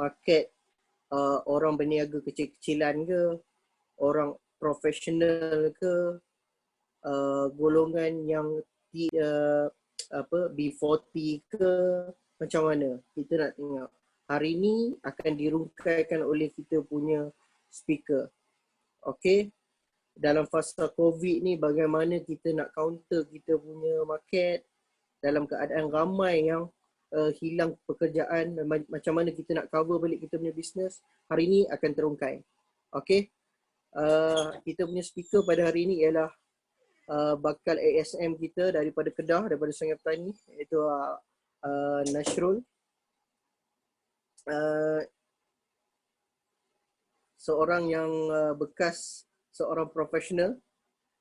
market orang berniaga kecil-kecilan ke, orang profesional ke, golongan yang B40 ke, macam mana kita nak tengok. Hari ni akan dirungkaikan oleh kita punya speaker. Okay, dalam fasa COVID ni bagaimana kita nak counter kita punya market dalam keadaan ramai yang hilang pekerjaan, macam mana kita nak cover balik kita punya bisnes, hari ni akan terungkai. Okay, kita punya speaker pada hari ni ialah bakal ASM kita daripada Kedah, daripada Sungai Petani, iaitu Nasrul. Seorang yang bekas seorang profesional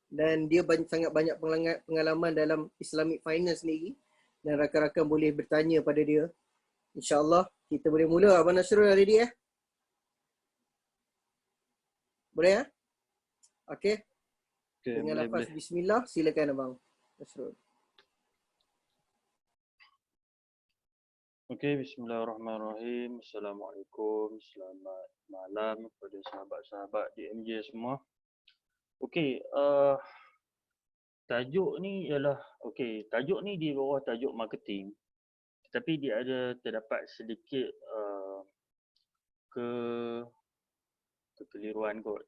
dan dia sangat banyak pengalaman dalam Islamic Finance sendiri, dan rakan-rakan boleh bertanya pada dia. InsyaAllah kita boleh mula. Abang Nasrul ada dia? Boleh ya? Okay. Dengan lafaz bismillah, silakan Abang Nasrul. Okey, bismillahirrahmanirrahim. Assalamualaikum, selamat malam kepada sahabat-sahabat DMJ semua. Okey, tajuk ni ialah, tajuk ni di bawah tajuk marketing. Tetapi dia ada terdapat sedikit kekeliruan kot.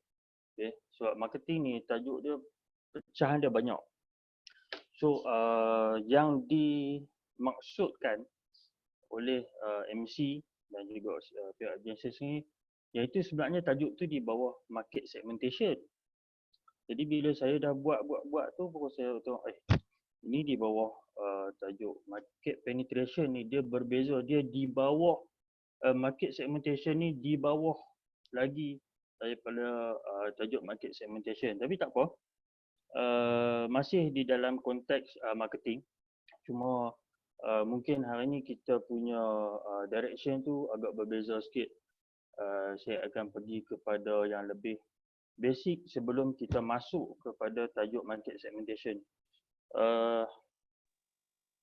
Okey, sebab marketing ni tajuk dia pecahan dia banyak. So, yang dimaksudkan oleh MC dan juga pihak agensi ni, iaitu sebenarnya tajuk tu di bawah market segmentation. Jadi bila saya dah buat tu, baru saya tengok ini di bawah tajuk market penetration ni, dia berbeza, dia di bawah market segmentation ni, di bawah lagi daripada tajuk market segmentation. Tapi tak apa, masih di dalam konteks marketing. Cuma mungkin hari ni kita punya direction tu agak berbeza sikit. Saya akan pergi kepada yang lebih basic sebelum kita masuk kepada tajuk market segmentation.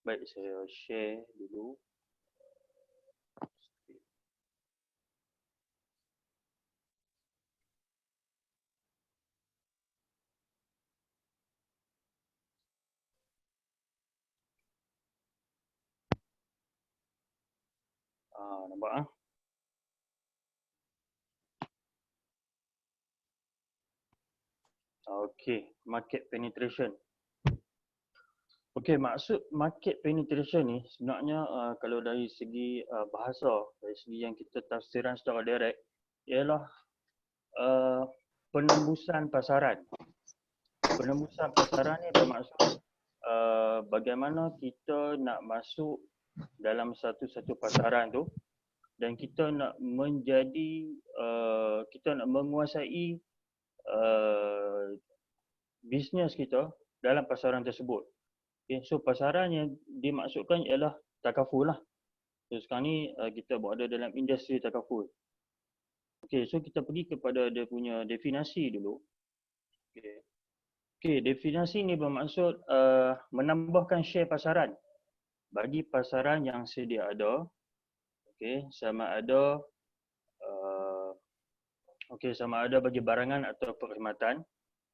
Baik, saya share dulu. Nampak Okey, market penetration. Okey, maksud market penetration ni sebenarnya kalau dari segi bahasa, dari segi yang kita tafsiran secara direct, ialah penembusan pasaran. Penembusan pasaran ni bermaksud bagaimana kita nak masuk dalam satu pasaran tu dan kita nak menjadi, kita nak menguasai bisnes kita dalam pasaran tersebut. Okay, so pasaran yang dimaksudkan ialah takaful lah. So sekarang ni kita berada dalam industri takaful. Okay, so kita pergi kepada dia punya definisi dulu. Okay, definisi ni bermaksud menambahkan share pasaran bagi pasaran yang sedia ada. Okay, sama ada sama ada bagi barangan atau perkhidmatan.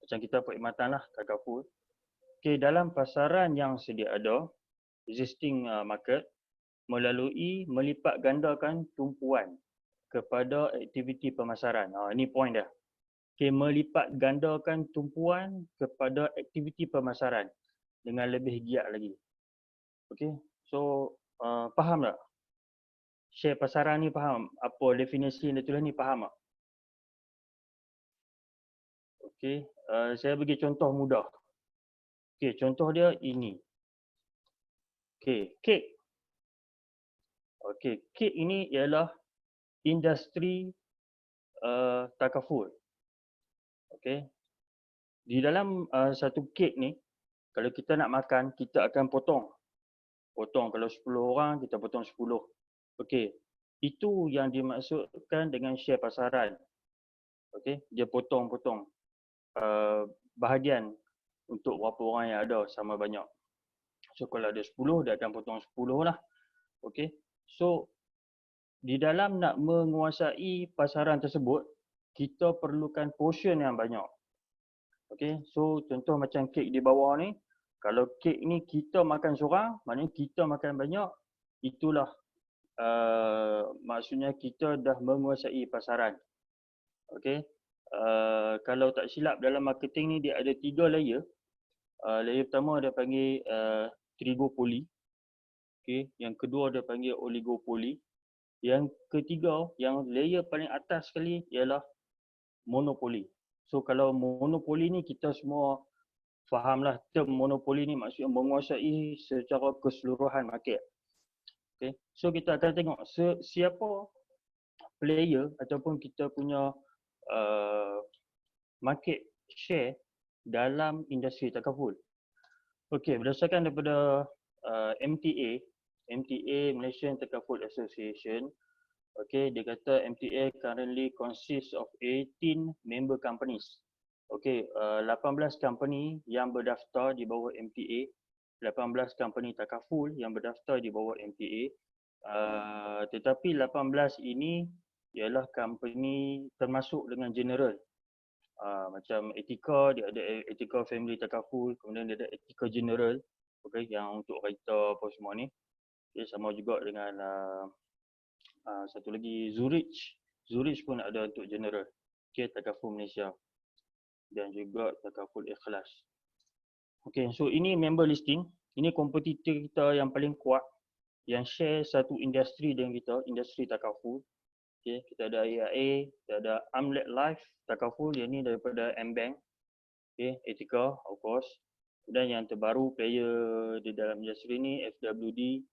Macam kita perkhidmatan lah, takaful. Okay, dalam pasaran yang sedia ada, existing market, melalui melipat gandakan tumpuan kepada aktiviti pemasaran. Ini point dia. Okay, melipat gandakan tumpuan kepada aktiviti pemasaran dengan lebih giat lagi. Okay, so faham tak? Share pasaran ni faham? Apa definisi yang dia tulis ni, faham tak? Okay, saya bagi contoh mudah. Okay, contoh dia ini. Okay, kek. Okay, kek ini ialah industri takaful. Okay, di dalam satu kek ni, kalau kita nak makan, kita akan potong. Kalau 10 orang, kita potong 10. Okay, itu yang dimaksudkan dengan share pasaran. Okay, dia potong-potong bahagian untuk berapa orang yang ada sama banyak. So kalau ada 10, dia akan potong 10 lah. Okay, so di dalam nak menguasai pasaran tersebut, kita perlukan portion yang banyak. Okay, so contoh macam kek di bawah ni, kalau kek ni kita makan seorang, maknanya kita makan banyak, itulah maksudnya kita dah menguasai pasaran. Okay, kalau tak silap dalam marketing ni dia ada 3 layer. Layer pertama dia panggil trigopoli. Okay, yang kedua dia panggil oligopoli. Yang ketiga, yang layer paling atas sekali ialah monopoli. So kalau monopoli ni kita semua fahamlah, term monopoli ni maksudnya menguasai secara keseluruhan market. Okay, so kita akan tengok siapa player ataupun kita punya market share dalam industri takaful. Okay, berdasarkan daripada MTA, Malaysian Takaful Association, okay, dia kata MTA currently consists of 18 member companies. Okay, 18 company yang berdaftar di bawah MTA, 18 company takaful yang berdaftar di bawah MTA. Tetapi 18 ini ialah company termasuk dengan general. Macam Etika, dia ada Etika Family Takaful, kemudian dia ada Etika General, okay, yang untuk kereta apa semua ni. Okay, sama juga dengan satu lagi Zurich. Zurich pun ada untuk general. Okay, Takaful Malaysia. Dan juga Takaful Ikhlas. Okay, so ini member listing. Ini kompetitor kita yang paling kuat, yang share satu industri dengan kita, industri takaful. Okay, kita ada AIA, kita ada Amlet Life Takaful, yang ni daripada M-Bank. Okay, Etika, of course. Dan yang terbaru player di dalam industri ni, FWD,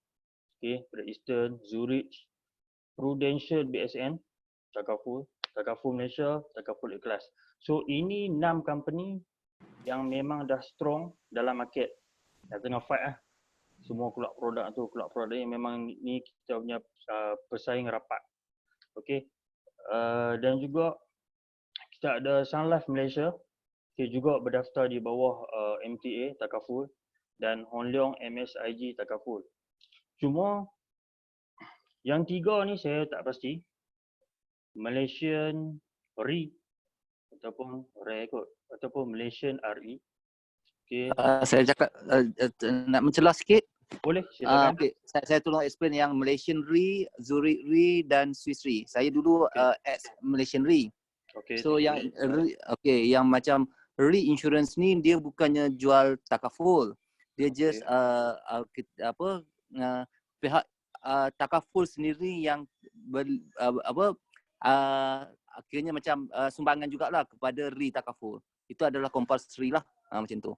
okay, Great Eastern, Zurich, Prudential BSN, Takaful, Takaful Malaysia, Takaful Ikhlas. So ini 6 company yang memang dah strong dalam market. Dah tengah fight lah. Semua keluar produk ni memang ni kita punya pesaing rapat. Okay. Dan juga kita ada Sun Life Malaysia, okay, juga berdaftar di bawah MTA Takaful, dan Hon Leong MSIG Takaful. Cuma yang 3 ni saya tak pasti. Malaysian RE ataupun RE kot, ataupun Malaysian RE. Okay. Saya cakap nak mencelah sikit. Boleh, silakan. Okay. Saya tolong explain yang Malaysian Re, Zurich Re dan Swiss Re. Saya dulu ex Malaysian Re. Okay. So yang yang macam Re insurance ni dia bukannya jual takaful. Dia just pihak takaful sendiri yang akhirnya macam sumbangan jugalah kepada Re takaful. Itu adalah compulsory lah, macam tu.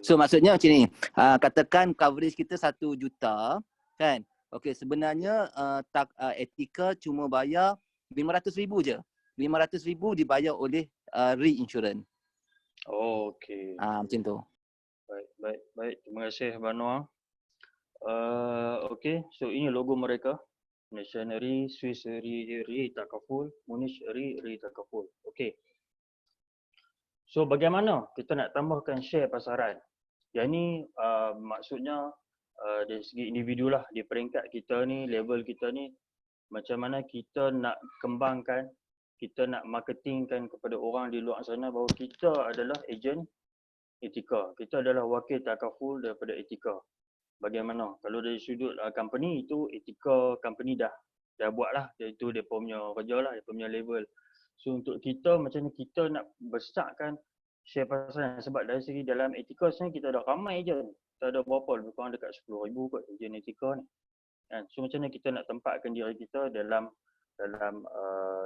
So maksudnya macam ni, katakan coverage kita 1 juta kan. Okey, sebenarnya Etika cuma bayar 500,000 je. 500,000 dibayar oleh reinsurance. Okey. Macam tu. Baik. Terima kasih Abang Noah. Okey, so ini logo mereka. Malaysian Re, Swiss Re Takaful, Munich Re Takaful. Okey. So bagaimana kita nak tambahkan share pasaran? Yang ni maksudnya dari segi individu lah, di peringkat kita ni, level kita ni, macam mana kita nak kembangkan, kita nak marketingkan kepada orang di luar sana bahawa kita adalah ejen Etika. Kita adalah wakil takaful daripada Etika. Bagaimana? Kalau dari sudut company itu, Etika company dah buat lah. Itu dia punya kerja lah, dia punya level. So untuk kita macam ni, kita nak besarkan share pasaran, sebab dari segi dalam Etika sebenarnya kita ada ramai je. Kita ada berapa? Lebih kurang dekat 10,000 kot ejen Etika ni. So macam mana kita nak tempatkan diri kita dalam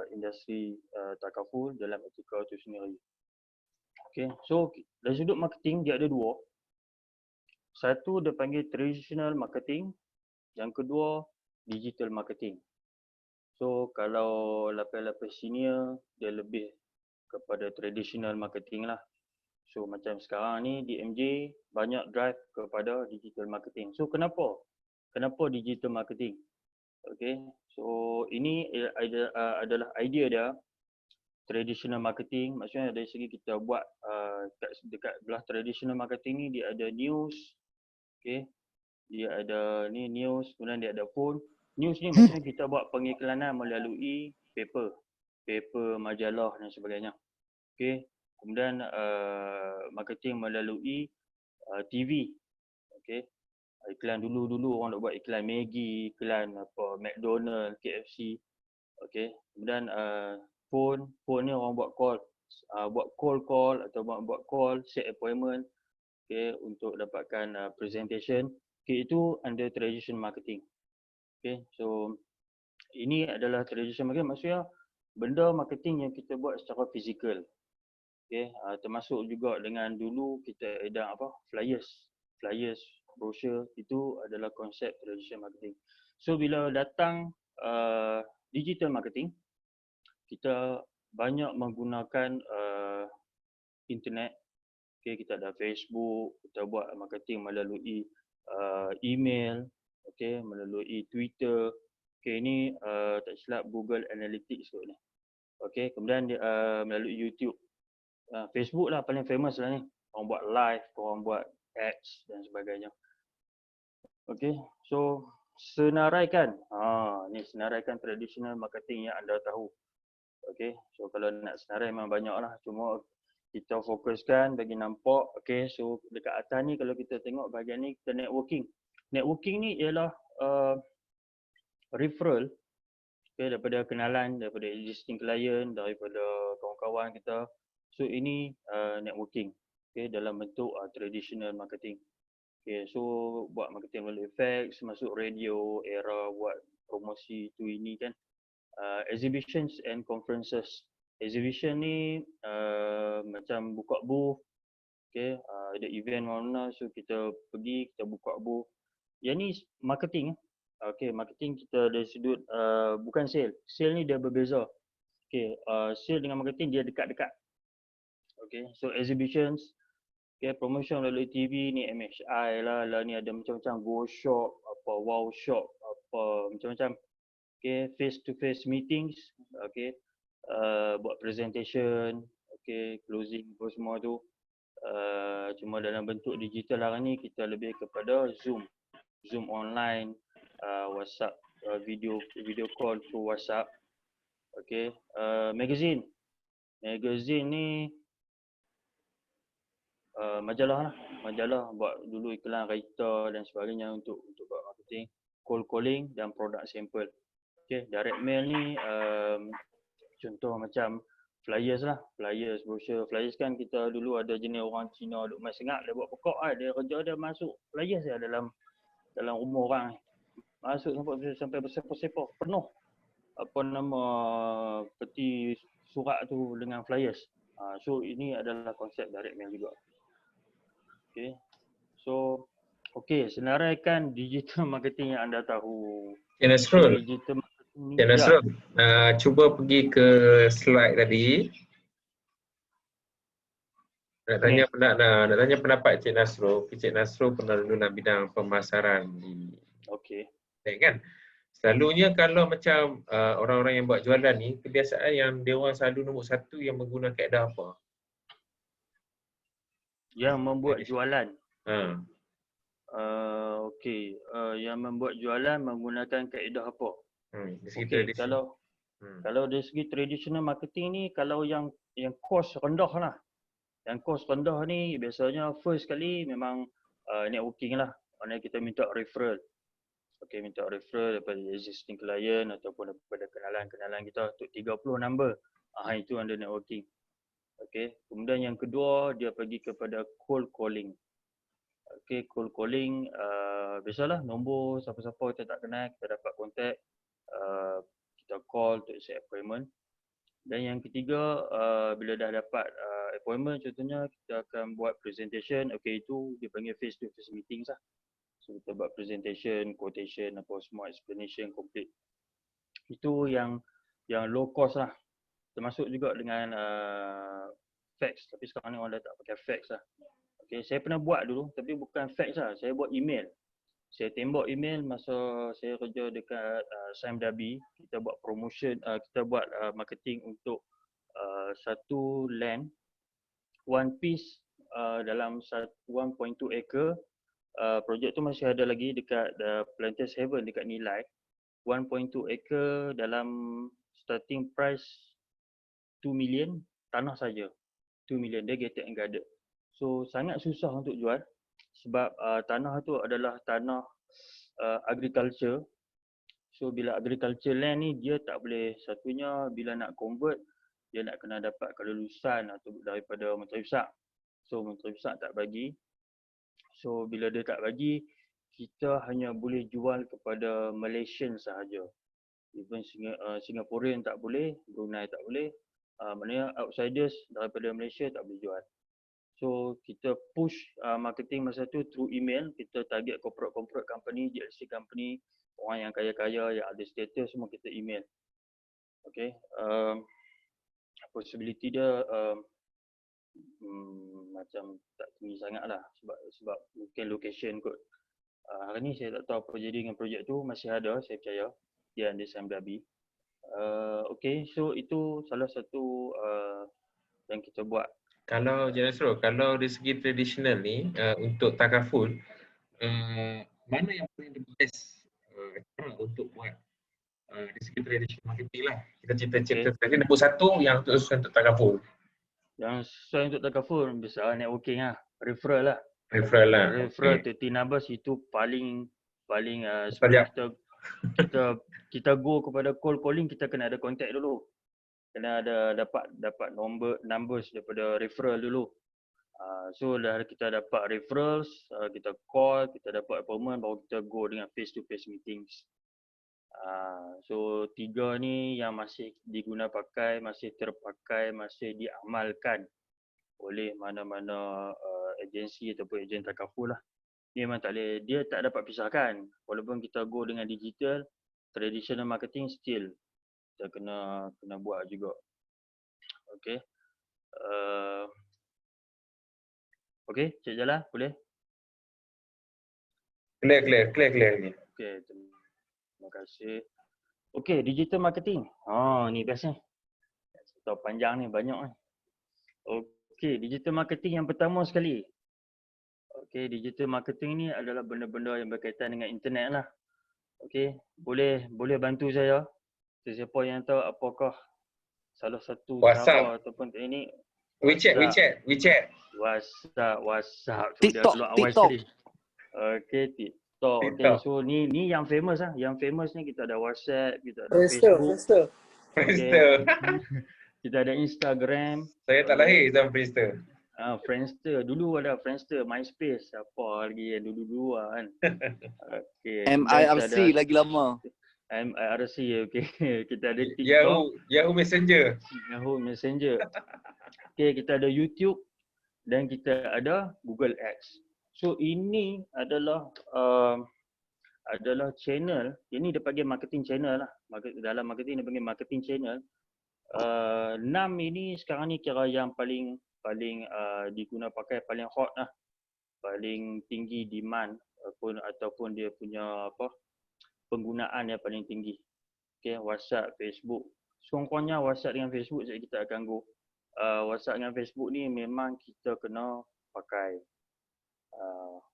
industri takaful, dalam Etika itu sendiri. Okay, so dari sudut marketing dia ada 2. Satu dia panggil traditional marketing, yang kedua digital marketing. So kalau lapis-lapis senior dia lebih kepada traditional marketing lah. So macam sekarang ni di MJ banyak drive kepada digital marketing. So kenapa digital marketing? Okay, so ini adalah idea dia. Traditional marketing, maksudnya dari segi kita buat dekat belah traditional marketing ni, dia ada news, okay, dia ada ni news, kemudian dia ada phone, News ni maksudnya kita buat pengiklanan melalui paper, majalah dan sebagainya. Okey. Kemudian marketing melalui TV. Okey. Iklan dulu orang nak buat iklan Maggi, iklan apa McDonald, KFC. Okey. Kemudian phone ni orang buat call, call atau buat call, set appointment, okey, untuk dapatkan presentation. Okey, itu under traditional marketing. Okey. So ini adalah traditional marketing, maksudnya benda marketing yang kita buat secara fizikal. Okey, termasuk juga dengan dulu kita edang apa? Flyers, brochure, itu adalah konsep traditional marketing. So bila datang digital marketing, kita banyak menggunakan internet. Okey, kita ada Facebook, kita buat marketing melalui email, okey, melalui Twitter. Okey, ini tak silap Google Analytics kot ni. Okey, kemudian melalui YouTube. Facebook lah paling famous lah ni. Orang buat live, orang buat ads dan sebagainya. Okey, so senaraikan. Ni senaraikan traditional marketing yang anda tahu. Okey, so kalau nak senarai memang banyak lah. Cuma kita fokuskan bagi nampak. Okey, so dekat atas ni kalau kita tengok bahagian ni kita networking. Networking ni ialah referral, okay, daripada kenalan, daripada existing client, daripada kawan-kawan kita. So ini networking, okay, dalam bentuk traditional marketing. Okay, so buat marketing melalui fax, masuk radio, era, buat promosi tu ini kan. Exhibitions and conferences. Exhibition ni macam buka booth, okay, ada event mana, so kita pergi, kita buka booth. Yang ni marketing. Okay, marketing kita dari sudut bukan sale. Sale ni dia berbeza. Okay, sale dengan marketing dia dekat-dekat. Okay, so exhibitions, okay, promotion melalui TV ni MHI lah ni ada macam-macam go shop, apa wow shop, apa macam-macam. Okay, face to face meetings, okay, buat presentation, okay, closing apa semua tu. Cuma dalam bentuk digital hari ni kita lebih kepada Zoom online, WhatsApp, video call through WhatsApp. Okay, magazine ni majalah buat dulu iklan writer dan sebagainya untuk buat marketing, cold calling dan product sample. Okay, direct mail ni contoh macam flyers lah, flyers, brochure. Flyers kan kita dulu ada jenis orang Cina duk main sengak, dia buat pokok dia kerja dia masuk flyers dia dalam rumah orang ni. Masuk sampai bersepah-sepah penuh apa nama peti surat tu dengan flyers. So ini adalah konsep direct mail juga. Okay, so senaraikan digital marketing yang anda tahu. Cik Nasrul, Digital marketing Cik Nasrul, cuba pergi ke slide tadi. Nak tanya pendapat Cik Nasrul. Cik Nasrul pernah dulu dalam bidang pemasaran di kan? Selalunya kalau macam orang-orang yang buat jualan ni, kebiasaan yang dia orang selalu nombor satu yang menggunakan kaedah apa? Yang membuat jualan. Yang membuat jualan menggunakan kaedah apa? Kalau dari segi traditional marketing ni, kalau yang kos rendah lah. Yang kos rendah ni biasanya first kali memang networking lah. Maknanya kita minta referral. Okay, minta referral daripada existing client ataupun daripada kenalan-kenalan kita untuk 30 number. Itu under networking. Okay, kemudian yang kedua dia pergi kepada cold calling. Okay, cold calling biasalah nombor siapa-siapa kita tak kenal, kita dapat kontak, kita call untuk set appointment. Dan yang ketiga, bila dah dapat appointment contohnya kita akan buat presentation. Okay, itu dipanggil face to face meetings lah. So kita buat presentation, quotation, apa semua, explanation complete. Itu yang low cost lah. Termasuk juga dengan fax, tapi sekarang ni orang dah tak pakai fax lah. Okay, saya pernah buat dulu tapi bukan fax lah, saya buat email. Saya tembak email masa saya kerja dekat Sime Darby. Kita buat promotion, kita buat marketing untuk satu land, one piece dalam 1.2 acre. Projek tu masih ada lagi dekat Planters Haven dekat Nilai. 1.2 acre dalam starting price 2 million tanah saja. 2 million dia gated and guarded. So sangat susah untuk jual sebab tanah tu adalah tanah agriculture. So bila agriculture land ni dia tak boleh, satunya bila nak convert dia nak kena dapat kelulusan atau daripada Menteri Besar. So Menteri Besar tak bagi. So bila dia tak bagi, kita hanya boleh jual kepada Malaysian sahaja. Even Singaporean tak boleh, Brunei tak boleh. Maknanya outsiders daripada Malaysia tak boleh jual. So kita push marketing masa tu through email. Kita target corporate company, GLC company, orang yang kaya-kaya, yang ada status, semua kita email. Okay. Possibility dia macam tak tinggi sangat lah sebab mungkin location kot. Hari ni saya tak tahu apa jadi dengan projek tu, masih ada saya percaya dia ada Sam Dhabi. Okay, so itu salah satu yang kita buat. Kalau Encik Nasrul, kalau dari segi tradisional ni untuk takaful, mana yang paling the best cara untuk buat dari segi traditional marketing lah. Kita cerita-cerita tadi nombor satu yang untuk takaful. Yang sesuai untuk takaful besar networking lah, referral lah. Referral lah. Referral to numbers itu paling kita go kepada call calling, kita kena ada contact dulu. Kena ada dapat numbers daripada referral dulu. So dah kita dapat referrals, kita call, kita dapat appointment, baru kita go dengan face to face meetings. So 3 ni yang masih diguna pakai, masih terpakai, masih diamalkan oleh mana-mana agensi ataupun ejen takaful lah. Ni memang tak boleh, dia tak dapat pisahkan. Walaupun kita go dengan digital, traditional marketing still kita kena buat juga. Okay. Okay, Cik Jala, boleh? Clear ni. Okay, terima kasih. Okay, digital marketing. Ni best ni. Tahu panjang ni, banyak ni. Okay, digital marketing yang pertama sekali. Okay, digital marketing ni adalah benda-benda yang berkaitan dengan internet lah. Okay, boleh bantu saya. Sesiapa yang tahu apakah salah satu cara ataupun teknik. WeChat. WhatsApp. TikTok. Okay, TikTok. Okay, so ni yang famous lah. Yang famous ni kita ada WhatsApp, kita ada Facebook. Friendster. Kita ada Instagram. Saya tak lahir zaman Friendster. Friendster. Dulu ada Friendster, MySpace. Apa lagi yang dulu kan. Okay. MIRC lagi lama. MIRC, okay. Kita ada TikTok. Yahoo Messenger. Okay, kita ada YouTube dan kita ada Google Ads. So ini adalah channel. Ini dia panggil marketing channel lah. Dalam marketing dia panggil marketing channel. 6 ini sekarang ni kira yang paling diguna pakai, paling hot lah. Paling tinggi demand ataupun dia punya penggunaan yang paling tinggi. Okay, WhatsApp, Facebook. Sekurang-kurangnya WhatsApp dengan Facebook saja kita akan go. WhatsApp dengan Facebook ni memang kita kena pakai.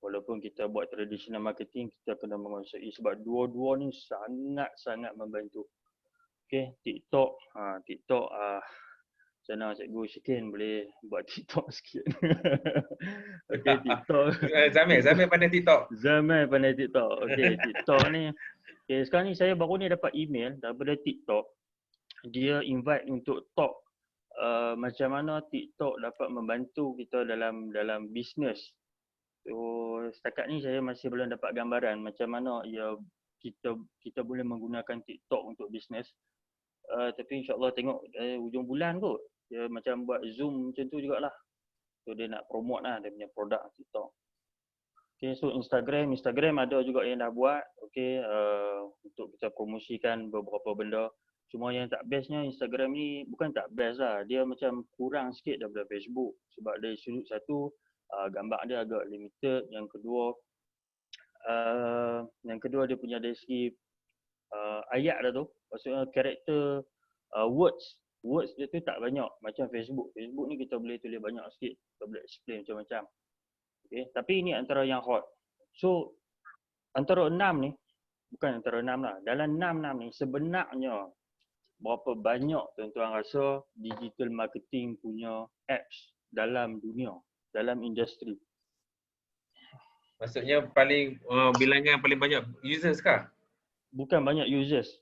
Walaupun kita buat traditional marketing, kita kena menguasai sebab dua-dua ni sangat-sangat membantu. Okay, TikTok. Sana cikgu Syikin boleh buat TikTok sikit. Okay, TikTok. Zamir pandai TikTok. Zamir pandai TikTok. Okay, TikTok ni. Okay, sekarang ni saya baru ni dapat email daripada TikTok. Dia invite untuk talk macam mana TikTok dapat membantu kita dalam bisnes. So setakat ni saya masih belum dapat gambaran macam mana kita boleh menggunakan TikTok untuk bisnes. Tapi insyaAllah tengok hujung bulan kot. Dia macam buat Zoom macam tu jugalah. So dia nak promote lah dia punya produk TikTok. Okay, so Instagram ada juga yang dah buat. Okay, untuk kita promosikan beberapa benda. Cuma yang tak bestnya Instagram ni bukan tak best lah. Dia macam kurang sikit daripada Facebook. Sebab dari sudut satu, gambar dia agak limited. Yang kedua dia punya dari segi ayat dah tu. Maksudnya karakter words dia tu tak banyak macam Facebook. Facebook ni kita boleh tulis banyak sikit. Kita boleh explain macam-macam. Okay. Tapi ini antara yang hot. So antara 6 ni bukan antara 6 lah. Dalam 6 ni sebenarnya berapa banyak tuan-tuan rasa digital marketing punya apps dalam dunia, dalam industri? Maksudnya paling bilangan paling banyak users kah? Bukan banyak users.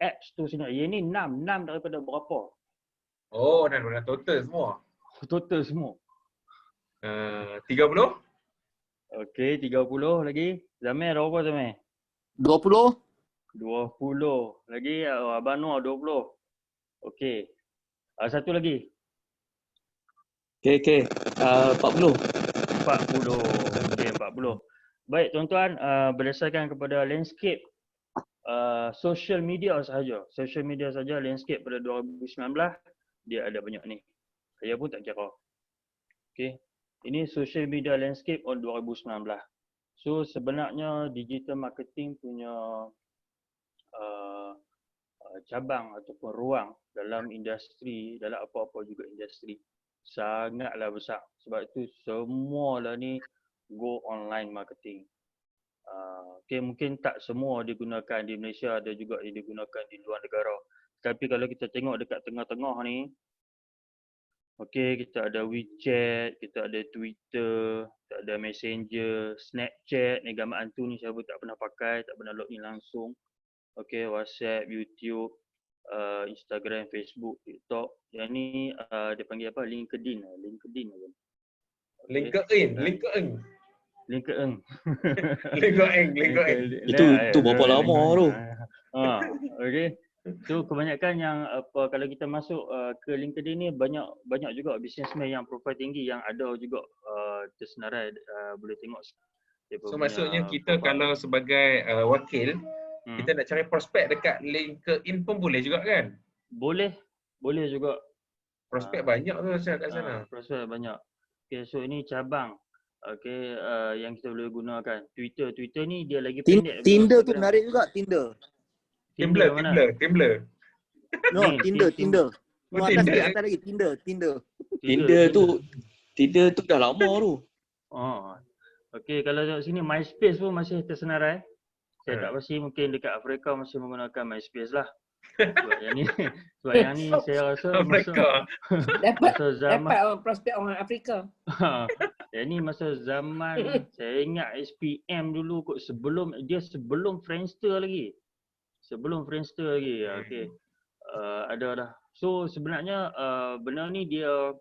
Apps tu sebenarnya. Yang ni 6 daripada berapa? Oh, dan total semua. Total semua. 30? Okey, 30 lagi. Zamir berapa Zamir? 20? 20 lagi. Abang Noor 20. Okey. Satu lagi. Okey. 40. 40. Okey, 40. Baik tuan-tuan, berdasarkan kepada landscape social media sahaja. Social media sahaja landscape pada 2019 dia ada banyak ni. Saya pun tak kira. Okey. Ini social media landscape on 2019. So sebenarnya digital marketing punya cabang ataupun ruang dalam industri, dalam apa-apa juga industri sangatlah besar. Sebab itu semualah ni go online marketing. Okay, mungkin tak semua digunakan di Malaysia, ada juga yang digunakan di luar negara. Tapi kalau kita tengok dekat tengah-tengah ni, okay, kita ada WeChat, kita ada Twitter, kita ada Messenger, Snapchat, ni gambar hantu ni saya pun tak pernah pakai, tak pernah login langsung. Okay, WhatsApp, YouTube, Instagram, Facebook, TikTok. Yang ni dia panggil apa? LinkedIn. LinkedIn. Okay. LinkedIn. Itu berapa lama tu? Okay. So kebanyakan yang kalau kita masuk ke LinkedIn ni banyak juga businessman yang profil tinggi yang ada juga tersenarai boleh tengok. So maksudnya kita profile. Kalau sebagai wakil kita nak cari prospek dekat LinkedIn pun boleh juga kan? Boleh juga. Prospek banyak tu saya kat sana. Prospek banyak. Okay, so ini cabang. Okay, yang kita boleh gunakan. Twitter ni dia lagi pendek. Tinder tu menarik juga, Tinder. Tinder. No, Tinder. Atas lagi, Tinder. Tinder tu dah lama tu. Okay, kalau tengok sini MySpace pun masih tersenarai. Saya tak pasti mungkin dekat Afrika masih menggunakan MySpace lah. Sebab yang ni saya rasa dapat orang prospek orang Afrika. Yang ni masa zaman saya ingat SPM dulu kot, sebelum Friendster lagi. Okey. Ada dah. So sebenarnya benda ni dia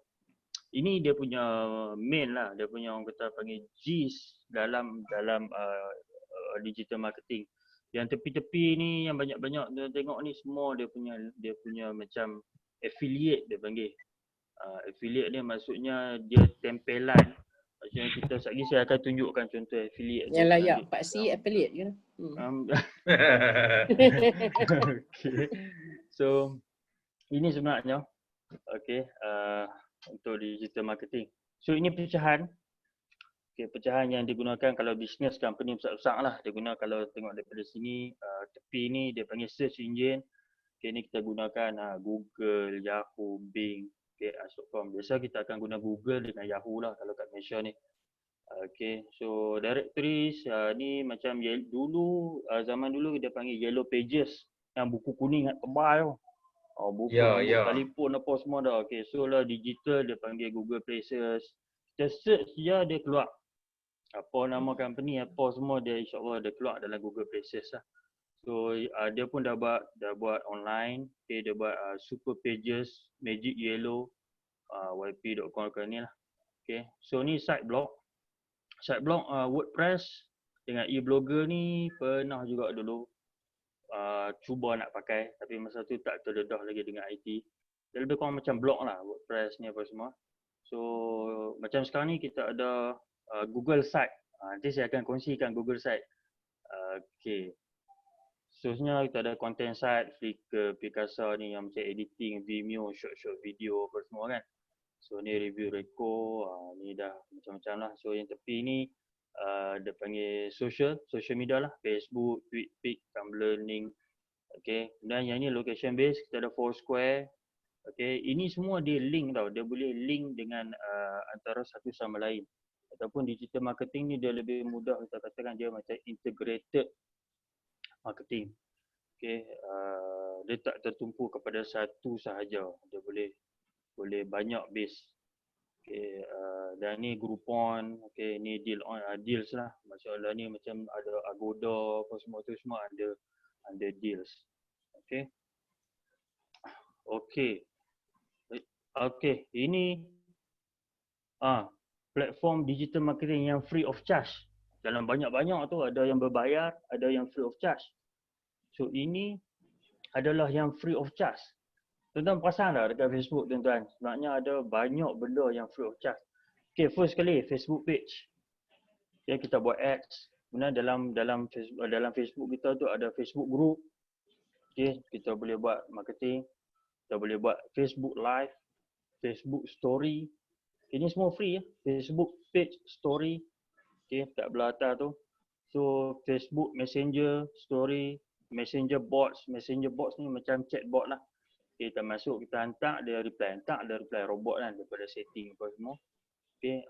punya main lah, dia punya orang kata panggil G's dalam digital marketing. Yang tepi-tepi ni yang banyak-banyak dia tengok ni semua dia punya macam affiliate dia panggil. Affiliate ni maksudnya dia tempelan. Maksudnya kita saya akan tunjukkan contoh affiliate. Yang layak Pak C affiliate ke? Okay. So ini sebenarnya untuk digital marketing. So ini pecahan. Okay, pecahan yang digunakan kalau bisnes company besar-besar lah. Dia guna kalau tengok daripada sini, tepi ni dia panggil search engine. Okay, ni kita gunakan Google, Yahoo, Bing, .com. Biasa kita akan guna Google dengan Yahoo lah kalau kat Malaysia ni. Okay, so directories ni macam dulu, zaman dulu dia panggil Yellow Pages. Yang buku kuning tebal tu. Buku telefon apa semua dah. Okay, so lah digital dia panggil Google Places. Kita search je dia keluar. Apa nama company, apa semua dia insyaAllah dia keluar dalam Google Places lah. So dia pun dah buat online. Okay, dia buat Super Pages, Magic Yellow, yp.com ni lah. Okay, so ni site blog. Site blog WordPress dengan e-blogger ni pernah juga dulu cuba nak pakai, tapi masa tu tak terdedah lagi dengan IT. Dia lebih kurang macam blog lah, WordPress ni apa semua. So macam sekarang ni kita ada Google Site. Nanti saya akan kongsikan Google Site. Okay. So sebenarnya kita ada content site, Flickr, Picasa ni yang macam editing, Vimeo, short video apa semua kan. So ni review reko, ni dah macam-macam lah. So yang tepi ni dia panggil social media lah. Facebook, TweetPic, Tumblr, Link. Okay. Dan yang ni location base, kita ada Foursquare. Okay. Ini semua dia link tau. Dia boleh link dengan antara satu sama lain. Ataupun digital marketing ni dia lebih mudah kita katakan dia macam integrated marketing. Okay, dia tak tertumpu kepada satu sahaja. Dia boleh banyak base. Okay, dan ni Groupon, okay, ni deals lah. Masalah ni macam ada Agoda, apa semua tu semua ada deals. Okay. Okay, ini platform digital marketing yang free of charge. Dalam banyak-banyak tu ada yang berbayar, ada yang free of charge. So ini adalah yang free of charge. Tuan-tuan perasan tak dekat Facebook tuan-tuan? Sebenarnya ada banyak benda yang free of charge. Okay, first kali Facebook page. Okay, kita buat ads. Kemudian dalam Facebook kita tu ada Facebook group. Okay, kita boleh buat marketing. Kita boleh buat Facebook live, Facebook story. Ini semua free ya. Facebook page story. Okay, kat belah atas tu. So Facebook Messenger story, Messenger bots ni macam chatbot lah. Okay, kita masuk, kita hantar, dia reply. Robot kan daripada setting apa semua. Okay,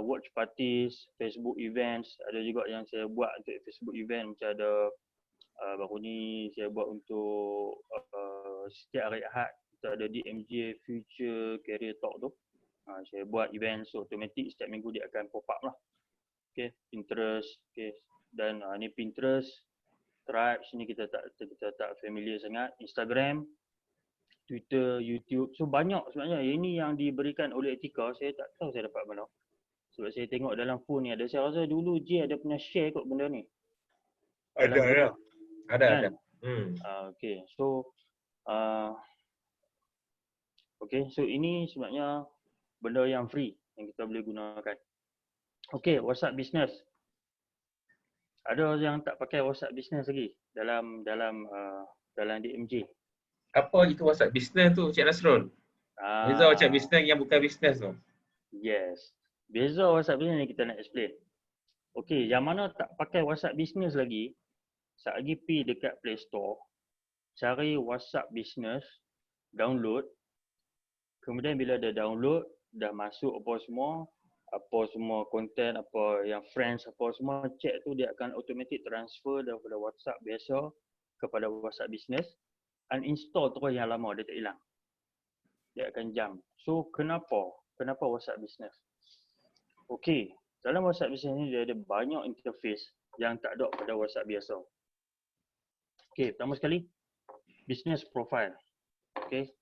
watch parties, Facebook events, ada juga yang saya buat untuk Facebook event macam ada baru ni saya buat untuk setiap hari Ahad kita ada DMJ Future Career Talk tu. Saya buat event, so automatic setiap minggu dia akan pop up lah. Okay, Pinterest, okay, dan ni Pinterest, Stripe, sini kita tak familiar sangat. Instagram, Twitter, YouTube. So banyak sebenarnya. Ini yang diberikan oleh Etika. Saya tak tahu saya dapat mana. Sebab saya tengok dalam phone ni ada. Saya rasa dulu J ada pernah share kot benda ni. Ada. Okay. So ini sebenarnya benda yang free yang kita boleh gunakan. Okay, WhatsApp Business. Ada yang tak pakai WhatsApp Business lagi dalam DMJ. Apa itu WhatsApp Business tu, Cik Nasrul? Beza WhatsApp Business yang bukan business tu. Yes. Beza WhatsApp Business ni kita nak explain. Okay, yang mana tak pakai WhatsApp Business lagi, sekejap lagi pergi dekat Play Store, cari WhatsApp Business, download. Kemudian bila dah download, dah masuk apa semua content, apa yang friends, apa semua, check tu dia akan automatic transfer daripada WhatsApp biasa kepada WhatsApp Business. Uninstall terus yang lama, dia tak hilang. Dia akan jump. So kenapa WhatsApp Business? Okay, dalam WhatsApp Business ni dia ada banyak interface yang tak ada pada WhatsApp biasa. Okay, pertama sekali business profile. Okay,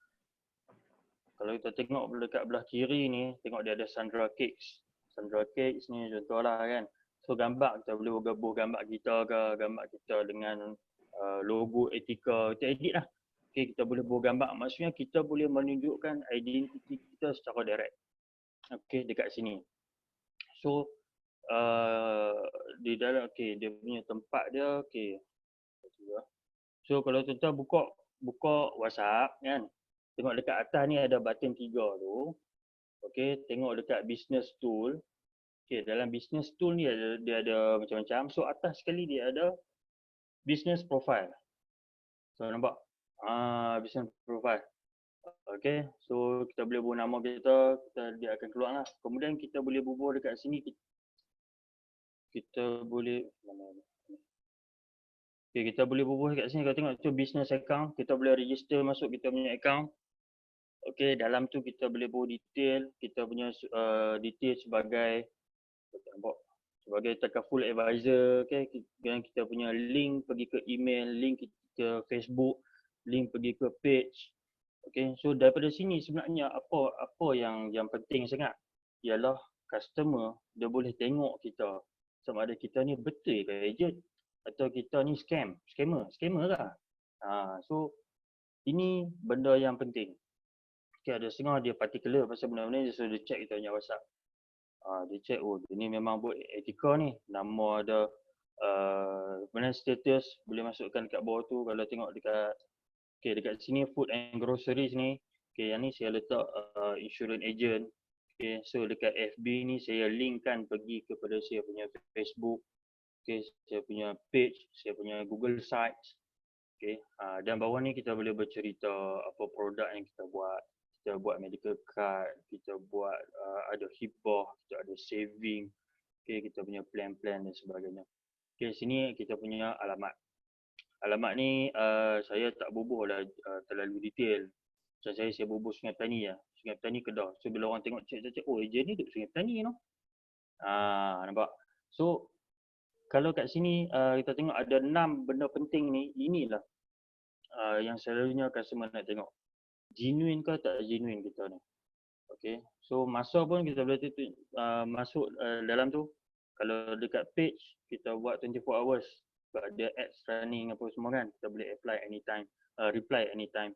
kalau kita tengok dekat belah kiri ni, tengok dia ada Sandra Cakes. Sandra Cakes ni contohlah kan. So gambar kita boleh gabung gambar kita ke, gambar kita dengan logo Etika, kita edit lah. Okay, kita boleh buat gambar. Maksudnya kita boleh menunjukkan identiti kita secara direct. Okay, dekat sini. So di dalam, okay, dia punya tempat dia, okay. So kalau tuan-tuan buka WhatsApp kan, tengok dekat atas ni ada button 3 tu. Okay, tengok dekat business tool. Okay, dalam business tool ni dia ada macam-macam. So atas sekali dia ada business profile. So nampak? Business profile. Okay, so kita boleh bubuh nama kita, dia akan keluar lah. Kemudian kita boleh bubuh dekat sini. Kita boleh bubuh dekat sini. Kalau tengok tu business account, kita boleh register masuk kita punya account. Okay, dalam tu kita boleh bubuh detail, kita punya detail sebagai takaful advisor, okay. Dan kita punya link pergi ke email, link ke Facebook, link pergi ke page. Okay, so daripada sini sebenarnya apa yang penting sangat ialah customer dia boleh tengok kita sama ada kita ni betul ke agent atau kita ni scammer lah. So ini benda yang penting. Okay, ada setengah dia particular pasal benda-benda ni, so dia check kita punya WhatsApp. Dia check, ini memang buat Etika ni, nama ada mana status boleh masukkan kat bawah tu. Kalau tengok dekat sini food and groceries ni, okay, yang ni saya letak insurance agent. Okay, so dekat FB ni saya linkkan pergi kepada saya punya Facebook, okay, saya punya page, saya punya Google Sites. Okay, dan bawah ni kita boleh bercerita apa produk yang kita buat. Kita buat medical card, kita buat ada hibah, kita ada saving, okay, kita punya plan-plan dan sebagainya. Okay, sini kita punya alamat. alamat ni saya tak bubuh lah terlalu detail. Macam saya bubuh Sungai Petani lah. Sungai Petani Kedah. So bila orang tengok cek, oh ejen ni duduk Sungai Petani no. Nampak. So kalau kat sini kita tengok ada 6 benda penting ni, inilah yang selalunya customer nak tengok. Genuine ke tak genuine kita ni. Okay. So masa pun kita boleh masuk dalam tu. Kalau dekat page kita buat 24 hours. Ada ads running apa semua kan. Kita boleh apply anytime, reply anytime.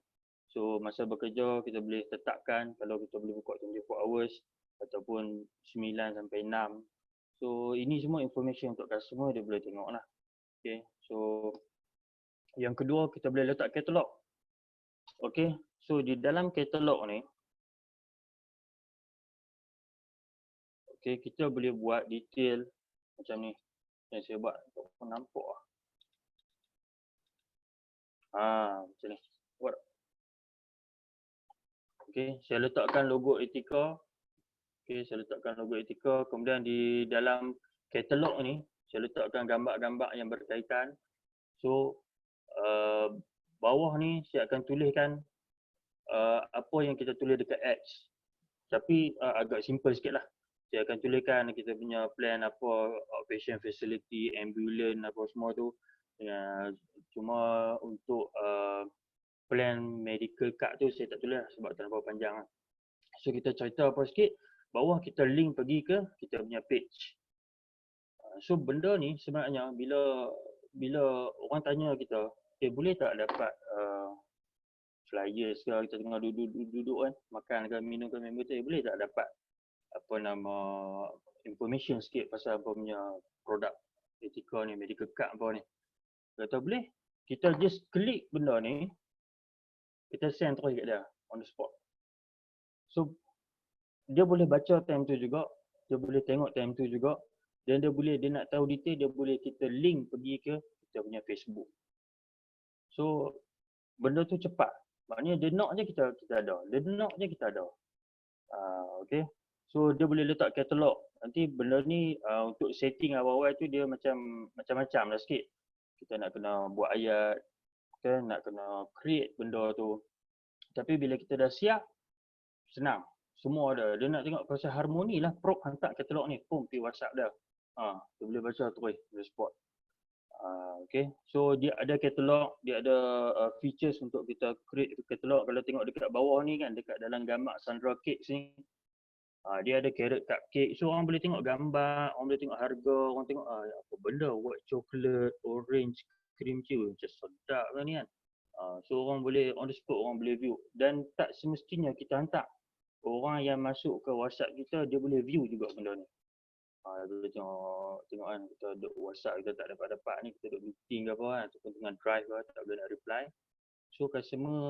So masa bekerja kita boleh tetapkan kalau kita boleh buka 24 hours ataupun 9 sampai 6. So ini semua information untuk customer dia boleh tengok lah. Okay. So yang kedua kita boleh letak katalog. Okay. So di dalam katalog ni, okay, kita boleh buat detail macam ni. Yang saya buat pun nampak lah. Macam ni. Buat. Okay, saya letakkan logo Etika. Okay, saya letakkan logo Etika. Kemudian di dalam katalog ni, saya letakkan gambar-gambar yang berkaitan. So, bawah ni saya akan tuliskan apa yang kita tulis dekat ads. Tapi agak simple sikit lah. Saya akan tuliskan kita punya plan apa, outpatient facility, ambulance apa semua tu. Cuma untuk plan medical card tu saya tak tulis lah sebab terlalu panjang lah. So kita cerita apa sikit, bawah kita link pergi ke kita punya page. So benda ni sebenarnya bila orang tanya kita, boleh tak dapat flyers ke, kita tengah duduk kan, makan ke minum ke member tu, boleh tak dapat apa nama information sikit pasal apa punya produk Etika ni, medical card apa ni. Kata boleh, kita just klik benda ni, kita send terus kat dia on the spot. So dia boleh baca time tu juga, dia boleh tengok time tu juga, dan dia nak tahu detail, dia boleh kita link pergi ke kita punya Facebook. So benda tu cepat. Maknanya dia nak je kita ada. Dia nak je kita ada. Okay. So dia boleh letak katalog. Nanti benda ni untuk setting awal-awal tu dia macam-macam lah sikit. Kita nak kena buat ayat, kita nak kena create benda tu. Tapi bila kita dah siap, senang. Semua ada. Dia nak tengok proses harmoni lah. Prop hantar katalog ni. Pum, pergi WhatsApp dia. Dia boleh baca terus. Dia spot. Okay. So dia ada katalog. Dia ada features untuk kita create katalog. Kalau tengok dekat bawah ni kan. Dekat dalam gambar Sandra Cakes ni. Dia ada carrot cupcake. So orang boleh tengok gambar. Orang boleh tengok harga. Orang tengok apa benda. White chocolate, orange, cream cheese. Macam sedap kan ni kan. So orang boleh on the spot. Orang boleh view. Dan tak semestinya kita hantar. Orang yang masuk ke WhatsApp kita, dia boleh view juga benda ni. Dia boleh tengok kan, kita duduk WhatsApp, kita tak dapat ni, kita duduk meeting ke apa kan, ataupun tengah drive ke, tak boleh nak reply. So customer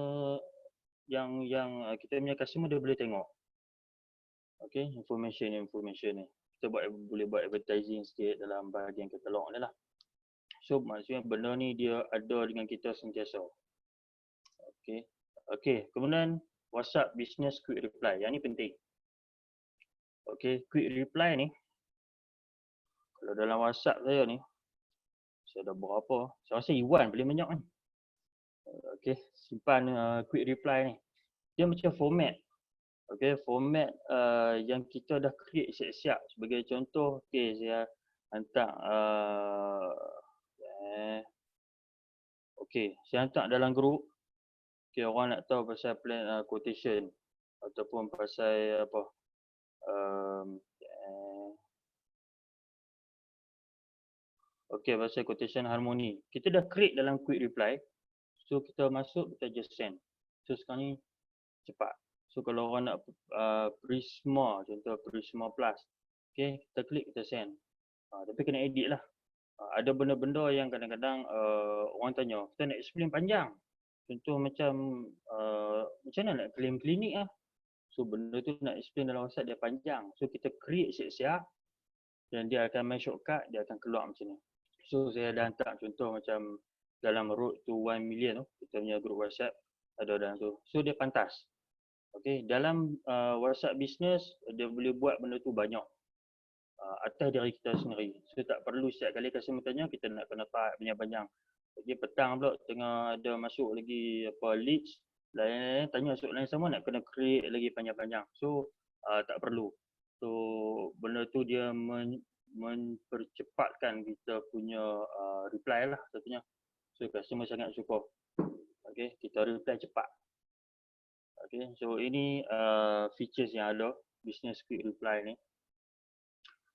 yang kita punya customer dia boleh tengok. Okay, information ni. Kita boleh buat advertising sikit dalam bahagian katalog ni lah. So maksudnya benda ni dia ada dengan kita sentiasa. Okay, kemudian WhatsApp Business Quick Reply. Yang ni penting. Okay, Quick Reply ni. Kalau dalam WhatsApp saya ni. Saya dah berapa. Saya rasa Iwan paling banyak ni. Okay, simpan Quick Reply ni. Dia macam format. Okay, format yang kita dah create siap-siap. Sebagai contoh, okay, saya hantar. Okay, saya hantar dalam grup. Okay, orang nak tahu pasal plan quotation ataupun pasal apa pasal quotation harmoni. Kita dah create dalam quick reply. So kita masuk, kita just send. So sekarang ni cepat. So kalau orang nak Prisma, contoh Prisma Plus. Okay, kita klik, kita send. Tapi kena edit lah. Ada benda-benda yang kadang-kadang orang tanya, kita nak explain panjang. Contoh macam mana nak claim klinik lah. So benda tu nak explain dalam WhatsApp dia panjang. So kita create siap-siap dan dia akan main shortcut, dia akan keluar macam ni. So saya dah hantar contoh macam dalam road to 1 million tu, kita punya group WhatsApp ada dalam tu. So dia pantas. Okay, dalam WhatsApp business dia boleh buat benda tu banyak. Atas diri kita sendiri. So tak perlu setiap kali customer tanya kita nak kena type banyak-banyak. Lagi petang pula tengah ada masuk lagi apa leads, lain-lain tanya soalan sama nak kena create lagi panjang-panjang. So tak perlu. So benda tu dia mempercepatkan kita punya reply lah satunya. So customer sangat suka. Okay, kita reply cepat. Okay, so ini features yang ada business quick reply ni.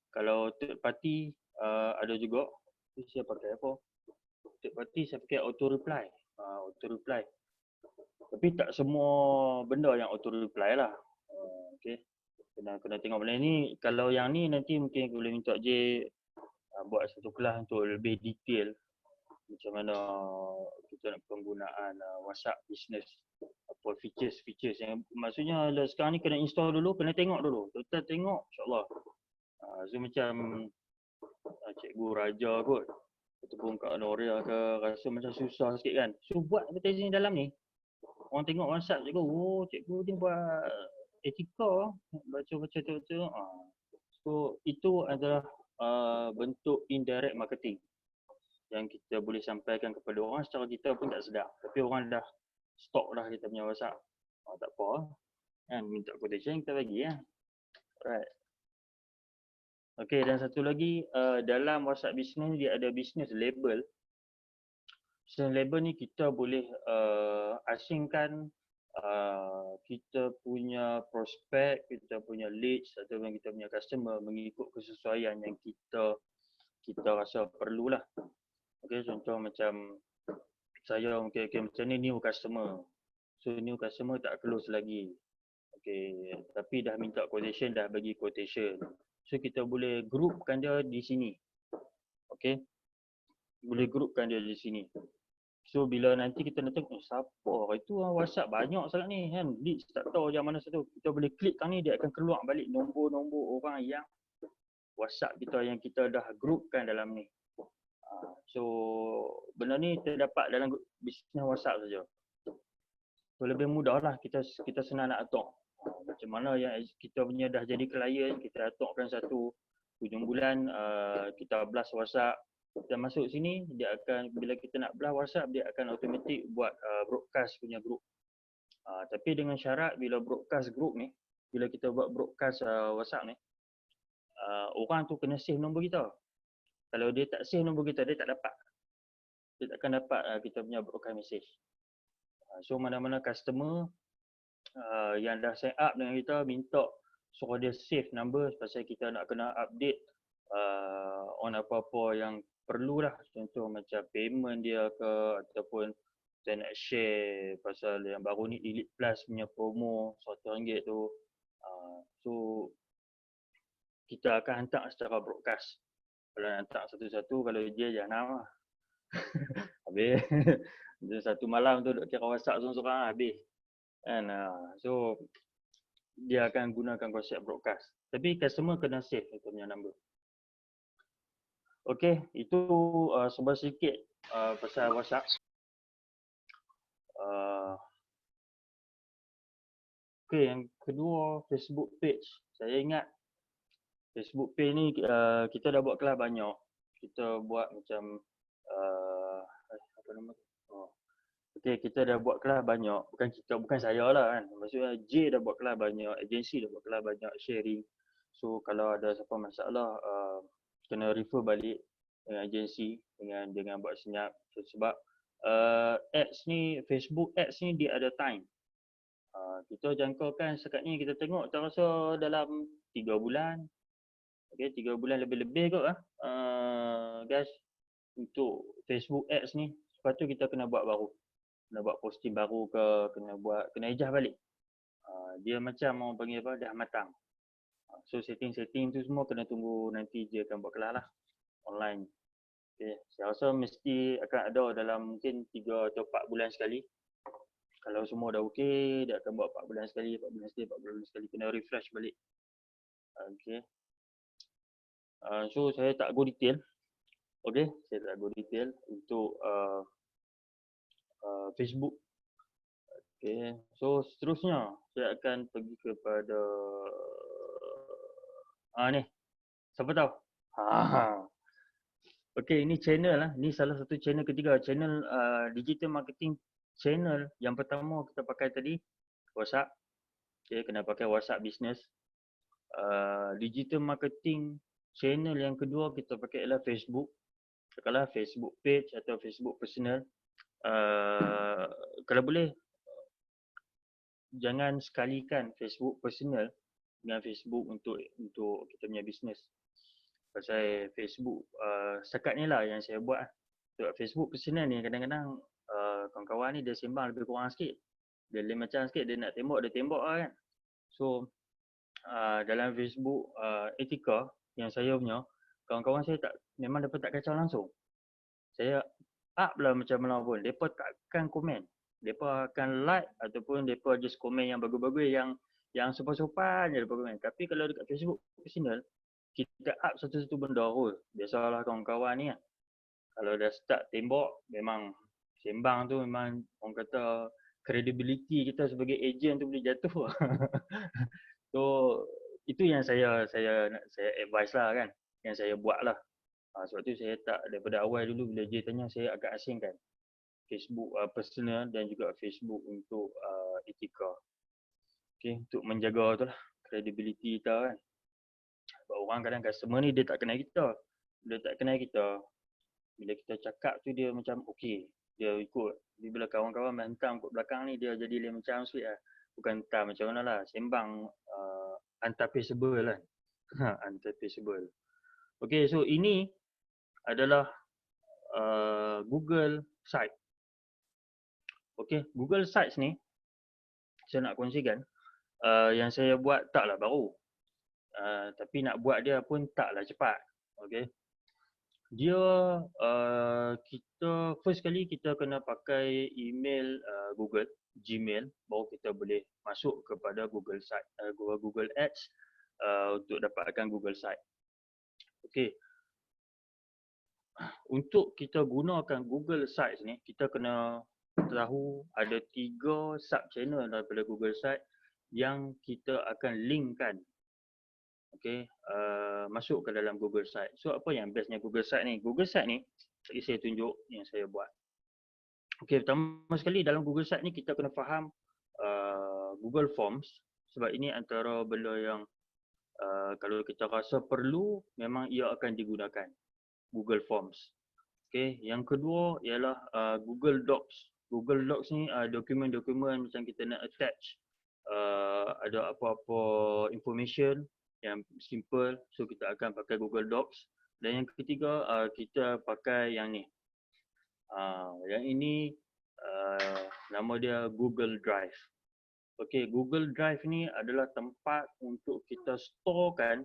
Kalau third party ada juga. Saya pakai apa? Third party saya pakai auto reply. Auto reply. Tapi tak semua benda yang auto reply lah. Okay. Kena tengok benda ni. Kalau yang ni nanti mungkin boleh minta J buat satu kelas untuk lebih detail macam mana kita nak penggunaan WhatsApp business, apa features yang maksudnya sekarang ni kena install dulu, kena tengok dulu. Kita tengok insya-Allah. So macam Cikgu Raja kot ataupun Kak Noria ke rasa macam susah sikit kan. So buat advertising dalam ni. Orang tengok WhatsApp cikgu, oh cikgu dia buat etika, baca-baca tu. So itu adalah bentuk indirect marketing yang kita boleh sampaikan kepada orang secara kita pun tak sedar. Tapi orang dah stok dah kita punya WhatsApp. Tak apa kan, minta quotation kita bagi ya. Alright. Okay, dan satu lagi dalam WhatsApp business dia ada business label. Business label ni kita boleh asingkan kita punya prospek, kita punya leads ataupun kita punya customer mengikut kesesuaian yang kita rasa perlulah. Okay, contoh macam saya mungkin macam ni new customer. So new customer tak close lagi. Okay, tapi dah minta quotation, dah bagi quotation. So kita boleh groupkan dia di sini. Okay, boleh groupkan dia di sini. So bila nanti kita nak tengok siapa itu WhatsApp banyak sangat ni kan, leads tak tahu yang mana satu. Kita boleh klik kan ni, dia akan keluar balik nombor-nombor orang yang WhatsApp kita yang kita dah groupkan dalam ni. So benda ni terdapat dalam bisnes WhatsApp saja. So lebih mudah lah, kita senang nak atok. Macam mana yang kita punya dah jadi klien, kita atokkan satu hujung bulan kita blast WhatsApp. Kita masuk sini, dia akan bila kita nak blast WhatsApp, dia akan automatik buat broadcast punya group. Tapi dengan syarat bila broadcast group ni, bila kita buat broadcast WhatsApp ni, orang tu kena save nombor kita. Kalau dia tak save nombor kita, dia tak dapat. Dia takkan dapat kita punya broadcast message. So mana-mana customer yang dah sign up dengan kita, minta suruh dia save number pasal kita nak kena update on apa-apa yang perlulah. Contoh macam payment dia ke, ataupun saya nak share pasal yang baru ni Elite Plus punya promo RM100 tu. So kita akan hantar secara broadcast. Kalau nak hantar satu-satu, kalau dia jangan lah. Habis. Satu malam tu duk kira WhatsApp seorang-seorang habis. Kan? So dia akan gunakan konsep broadcast. Tapi customer kena save itu punya number. Okey, itu sebuah sikit pasal WhatsApp. Okey, yang kedua Facebook page. Saya ingat Facebook page ni kita dah buat kelas banyak. Kita buat macam apa nama tu? Okey, kita dah buat kelas banyak. Bukan saya lah kan. Maksudnya J dah buat kelas banyak, agensi dah buat kelas banyak, sharing. So kalau ada siapa masalah kena refer balik dengan agensi dengan buat senyap. So, sebab ads ni, Facebook ads ni dia ada time. Kita jangkaukan sekat ni kita tengok tak rasa dalam 3 bulan. Okey, 3 bulan lebih-lebih kot guys untuk Facebook ads ni. Lepas tu kita kena buat baru. Kena buat posting baru ke, kena ejah balik. Dia macam orang panggil apa, dah matang. So setting-setting tu semua kena tunggu nanti dia akan buat kelas lah online. Okay. Saya rasa mesti akan ada dalam mungkin 3 atau 4 bulan sekali. Kalau semua dah okey, dia akan buat 4 bulan sekali, 4 bulan sekali. Kena refresh balik. Okay. So saya tak go detail. Okay, saya tak go detail untuk Facebook. Okay, so seterusnya saya akan pergi kepada ni. Siapa tahu? Okay, ini channel lah. Ini salah satu channel ketiga. Channel digital marketing channel yang pertama kita pakai tadi WhatsApp. Okay, kena pakai WhatsApp business. Digital marketing channel yang kedua kita pakai ialah Facebook. Kalau Facebook page atau Facebook personal. Kalau boleh jangan sekalikan Facebook personal dengan Facebook untuk kita punya bisnes. Pasal Facebook setakat ni lah yang saya buat. Untuk Facebook personal ni kadang-kadang kawan-kawan ni dia sembang lebih kurang sikit. Dia lain macam sikit, dia nak tembak, dia tembak lah kan. So dalam Facebook Etika yang saya punya, kawan-kawan saya memang mereka tak kacau langsung. Saya up lah macam mana pun, mereka takkan komen. Mereka akan like ataupun mereka just komen yang bagus-bagus, yang sopan-sopan je mereka komen. Tapi kalau dekat Facebook personal, kita up satu-satu benda, biasalah kawan-kawan ni kan. Kalau dah start tembak, memang sembang tu memang orang kata credibility kita sebagai agent tu boleh jatuh. So itu yang saya advise lah kan, yang saya buat lah. Sebab tu saya tak, daripada awal dulu bila dia tanya, saya agak asingkan Facebook personal dan juga Facebook untuk Etika. Okay, untuk menjaga tu lah credibility kita kan. Sebab orang kadang customer ni dia tak kenal kita. Dia tak kenal kita, bila kita cakap tu dia macam okey, dia ikut. Tapi bila kawan-kawan hantam kat belakang ni, dia jadi dia macam sweet lah. Bukan entah macam mana lah, sembang untraceable lah. Untraceable. Okay, so ini adalah Google Site. Okay, Google Sites ni saya nak kongsikan yang saya buat taklah baru. Tapi nak buat dia pun taklah cepat. Okay. Dia kita first kali kita kena pakai email Google, Gmail, baru kita boleh masuk kepada Google Site, Google Ads untuk dapatkan Google Site. Okey. Untuk kita gunakan Google Sites ni, kita kena tahu ada 3 sub channel daripada Google Site yang kita akan linkkan. Okey, masuk ke dalam Google Site. So apa yang bestnya Google Site ni? Google Site ni saya tunjuk yang saya buat. Okey, pertama sekali dalam Google Site ni kita kena faham Google Forms, sebab ini antara benda yang kalau kita rasa perlu, memang ia akan digunakan. Google Forms. Okey, yang kedua ialah Google Docs. Google Docs ni dokumen-dokumen macam kita nak attach ada apa-apa information yang simple, so kita akan pakai Google Docs. Dan yang ketiga kita pakai yang ni. Yang ini nama dia Google Drive. Okey, Google Drive ni adalah tempat untuk kita storekan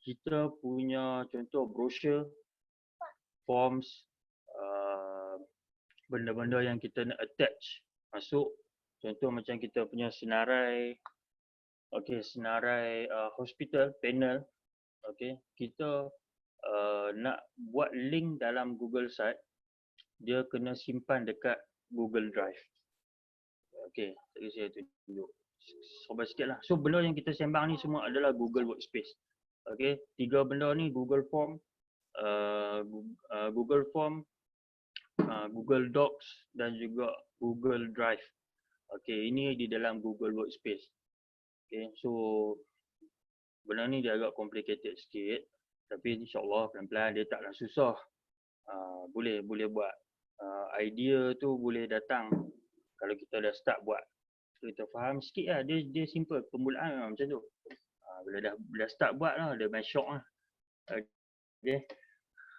kita punya contoh brochure, forms, benda-benda yang kita nak attach masuk. Contoh macam kita punya senarai, okey, senarai hospital panel. Okey, kita nak buat link dalam Google Site, dia kena simpan dekat Google Drive. Okey, tadi saya tunjuk sobat sikit lah. So benda yang kita sembang ni semua adalah Google Workspace. Okey, 3 benda ni Google Form, Google Form, Google Docs dan juga Google Drive. Okey, ini di dalam Google Workspace. Okey, so benda ni dia agak complicated sikit, tapi insyaAllah pelan-pelan dia taklah susah. Boleh buat. Idea tu boleh datang kalau kita dah start buat. So, kita faham sikit lah, dia simple, permulaan memang macam tu. Bila dah start buat lah, dia main shock lah.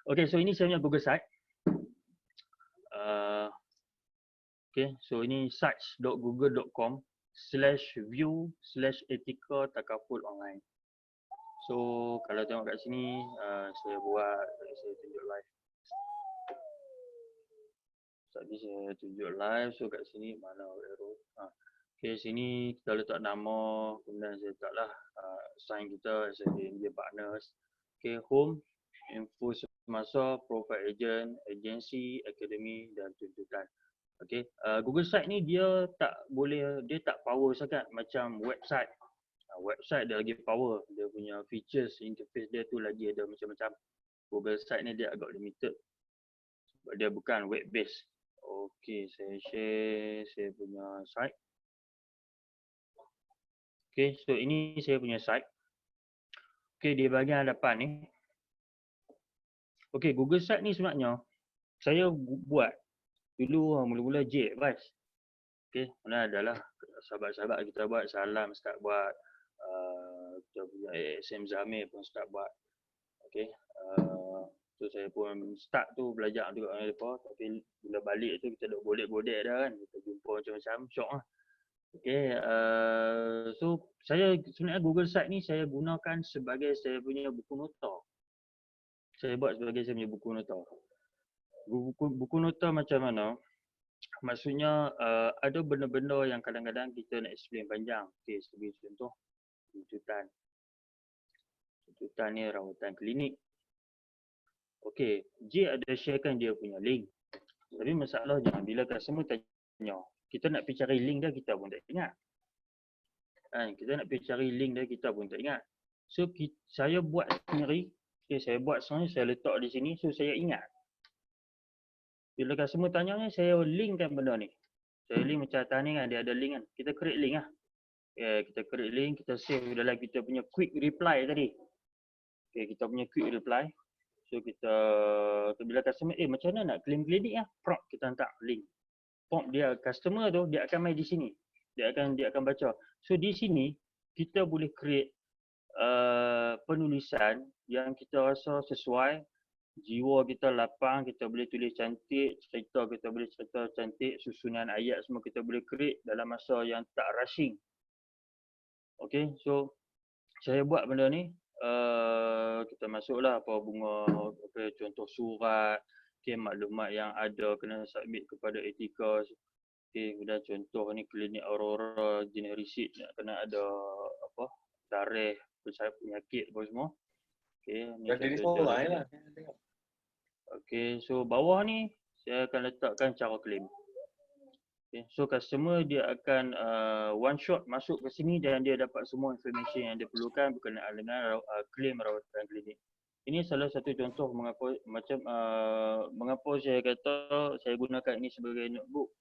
Okay, so ini saya punya Google Site. Okay, so ini sites.google.com/view/etika takaful online. So kalau tengok kat sini, saya buat, saya tunjuk live. Tadi saya tunjuk live, so kat sini mana arrow. Okay, sini kita letak nama, kemudian saya letaklah sign kita, dia partners. Okay, home, info semasa, profile agent, agency, academy dan tuntutan. Okay, Google Site ni dia tak power sangat macam website. Website dia lagi power, dia punya features, interface dia tu lagi ada macam-macam. Google Site ni dia agak limited. Sebab dia bukan web based. Okey, saya share saya punya site. Okey, so ini saya punya site. Okey, di bahagian hadapan ni. Okey, Google Site ni sebenarnya saya buat dulu mula-mula J-Advice. Okey, mana adalah sahabat-sahabat kita buat, Salam start buat, kita punya ASM Zamir pun start buat. Okey, so saya pun start tu belajar juga dengan mereka, tapi bila balik tu kita duk godek-godek dah kan, kita jumpa macam-macam, syok lah. Okey, so saya sebenarnya Google Site ni saya gunakan sebagai saya punya buku nota. Saya buat sebagai saya punya buku nota. Buku nota macam mana? Maksudnya ada benda-benda yang kadang-kadang kita nak explain panjang. Okey, sebagai contoh, tuntutan. Tuntutan ni rawatan klinik. Okey, J ada sharekan dia punya link. Tapi masalahnya bila customer tanya, kita nak pergi cari link dia, kita pun tak ingat. Kan, kita nak pergi cari link dia, kita pun tak ingat. So, saya buat sendiri. Okay, saya buat sebenarnya, saya letak di sini, so saya ingat. Bila customer tanya ni, saya linkkan benda ni. Saya link macam atas ni kan, dia ada link kan. Kita create link lah. Okay, kita create link, kita save dalam kita punya quick reply tadi. Okay, kita punya quick reply. So kita, bila customer, macam mana nak claim klinik lah. Prompt kita hantar link. Prompt dia, customer tu, dia akan main di sini. Dia akan baca. So di sini, kita boleh create penulisan yang kita rasa sesuai. Jiwa kita lapang, kita boleh tulis cantik, cerita kita boleh cerita cantik, susunan ayat semua kita boleh create dalam masa yang tak rushing. Okay, so saya buat benda ni, kita masuklah apa bunga, apa contoh surat, okay, maklumat yang ada kena submit kepada etika. Okay, kemudian contoh ni klinik Aurora, jenis receipt kena ada apa, tarikh, penyakit apa semua. Okay, ni Jadi seorang lah. Okay, so bawah ni saya akan letakkan cara claim. Okay, so customer dia akan one shot masuk ke sini dan dia dapat semua information yang dia perlukan berkenaan dengan claim rawatan klinik. Ini salah satu contoh mengapa saya kata saya gunakan ini sebagai notebook.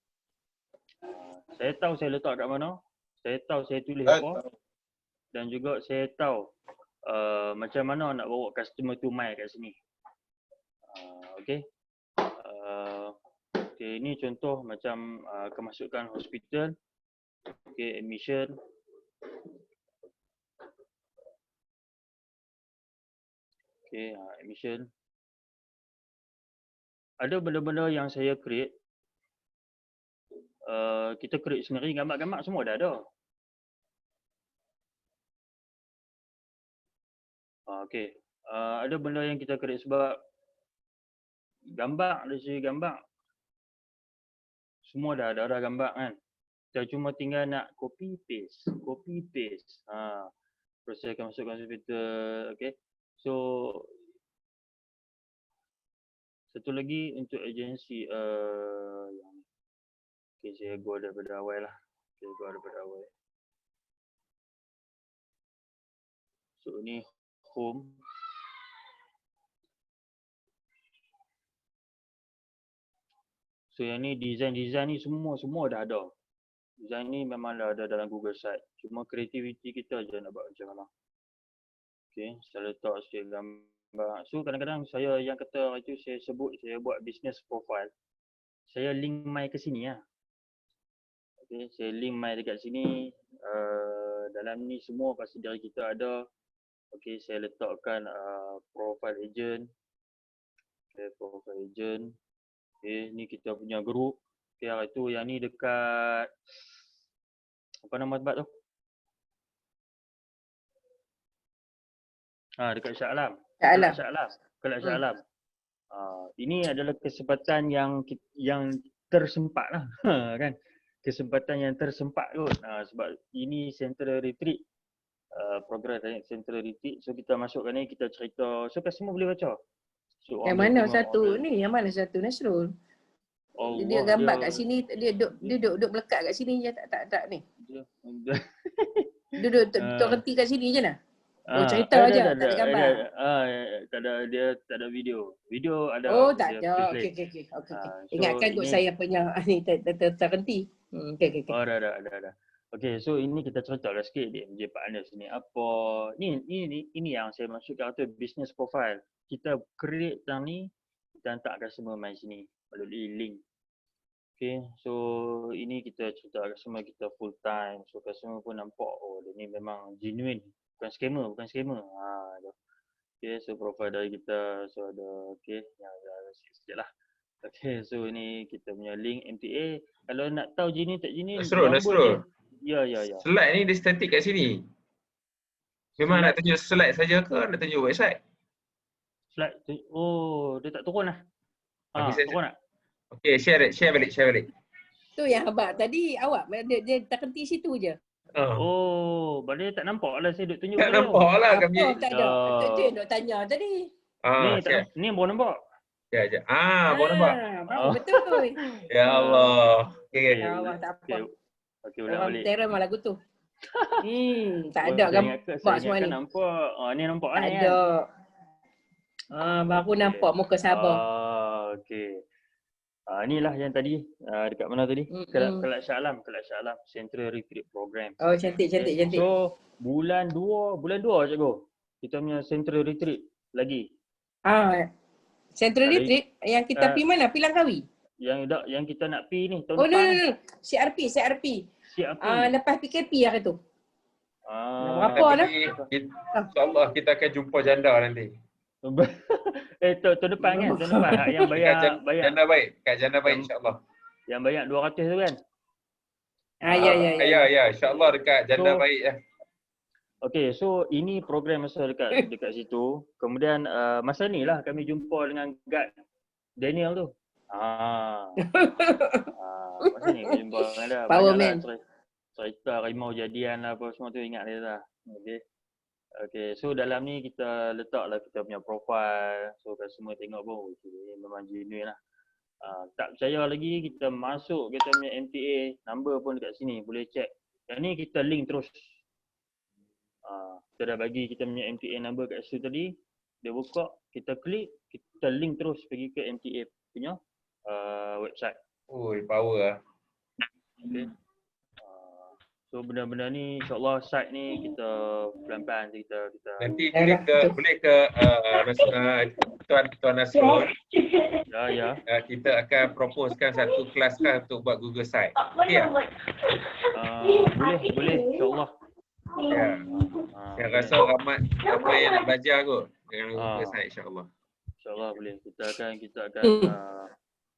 Saya tahu saya letak kat mana, saya tahu saya tulis apa, dan juga saya tahu macam mana nak bawa customer to my kat sini. Okay. Okay, ini contoh macam kemasukan hospital. Okay, admission. Okay, admission. Ada benda-benda yang saya create. Kita create sendiri, gambar-gambar semua dah ada. Okay. Ada benda yang kita create sebab gambar, dari segi gambar semua dah ada gambar kan. Kita cuma tinggal nak copy paste. Terus saya akan masukkan hospital. Okay. So satu lagi untuk agensi yang okay, saya go daripada awal lah. So ni home. So yang ni design ni semua dah ada. Design ni memang dah ada dalam Google Site. Cuma kreativiti kita je nak buat macam mana. Okay, saya letak sikit gambar. So kadang-kadang saya yang kata itu saya sebut saya buat business profile. Saya link my ke sini lah. Okay, saya link my dekat sini. Dalam ni semua pasti dari kita ada. Okay, saya letakkan profile agent. Okay, profile agent. Okay, ni kita punya group. Okay, itu yang ni dekat apa nama tempat tu? Dekat Shah Alam. Kelab Shah Alam. Ini adalah kesempatan yang tersempat lah, kan? Kesempatan yang tersempat kot. Sebab ini central retreat. Program central retreat. So kita masukkan ni, kita cerita. So customer boleh baca. So, yang mana satu ni? Yang mana satu Nasrul? Dia gambar kat sini, dia duduk melekat kat sini je tak ni. Duduk terhenti kat sini je lah. Oh, cerita je, tak ada gambar. Tak ada, dia tak ada video. Video ada. Oh, tak dia ada. translate. Okey. So Ingatkan kot ini- saya punya ni terhenti. Okey. Oh, dah. Okey, so ini kita cerita lah sikit di MJ Partners ni. Apa ini yang saya maksudkan tu business profile. Kita create tang ni, kita hantar customer main sini melalui link. Okay, so ini kita cerita customer kita full time. So customer pun nampak, oh dia ni memang genuine. Bukan scammer. Okay, so profile dari kita, so ada, okay, yang ada sikit lah. Okay, so ini kita punya link MTA. Kalau nak tahu genuine tak genuine, Nasrul. Ya. Slide ni dia static kat sini. Memang nak tunjuk slide saja ke nak tunjuk website? Slide tu, oh dia tak turun lah. Turun tak? Okay, share balik. Tu yang abang tadi awak dia terhenti situ je. Oh, balik tak nampak lah saya duk tunjuk. Tak nampak lah Apa kami. tak ada. Tu yang duk tanya tadi. Ni baru nampak. Sekejap. Baru nampak. Betul. Ya Allah. Okay. Ya Allah, tak apa. Okey, ulang Orang balik. terror malah lagu tu. Tak ada gambar semua ni. Nampak. Ni nampak Tak ni kan. ada. Baru nampak muka Sabah. Okey. Inilah yang tadi dekat mana tadi? Kelak Shah Alam, Central Retreat Program. Oh, cantik. So, bulan 2 cikgu. Kita punya Central Retreat lagi. Central Retreat yang kita pergi mana? Pergi Langkawi? Yang kita nak pergi ni tahun Oh, depan. no. CRP. Lepas PKP hari tu. Berapa dah? InsyaAllah kita akan jumpa janda nanti. Tahun depan kan? Tahun depan yang bayar Janda baik. Kat janda baik insyaAllah. yang bayar 200 tu kan? Ya, insyaAllah dekat janda baik ya. Okey, so ini program masa dekat situ. Kemudian masa ni lah kami jumpa dengan guard Daniel tu. Masa ni kami jumpa dengan dia. Power man. Cerita rimau jadian lah apa semua tu ingat dia lah. Okey, so dalam ni kita letaklah kita punya profile. So customer tengok pun, okay, memang genuine lah. Tak percaya lagi, kita masuk kita punya MTA, number pun dekat sini, boleh check. Yang ni kita link terus. Kita dah bagi kita punya MTA number kat situ tadi. Dia buka, kita klik, kita link terus pergi ke MTA punya website. Oi, power lah. Okay. So benda-benda ni insyaAllah site ni kita pelan-pelan kita nanti boleh ke Tuan Nasrul. Ya. Kita akan proposekan satu kelas kan untuk buat Google Site. Okey tak? Boleh insyaAllah. Ya. Saya rasa ramai yang nak belajar kot dengan Google Site insyaAllah. InsyaAllah boleh. Kita akan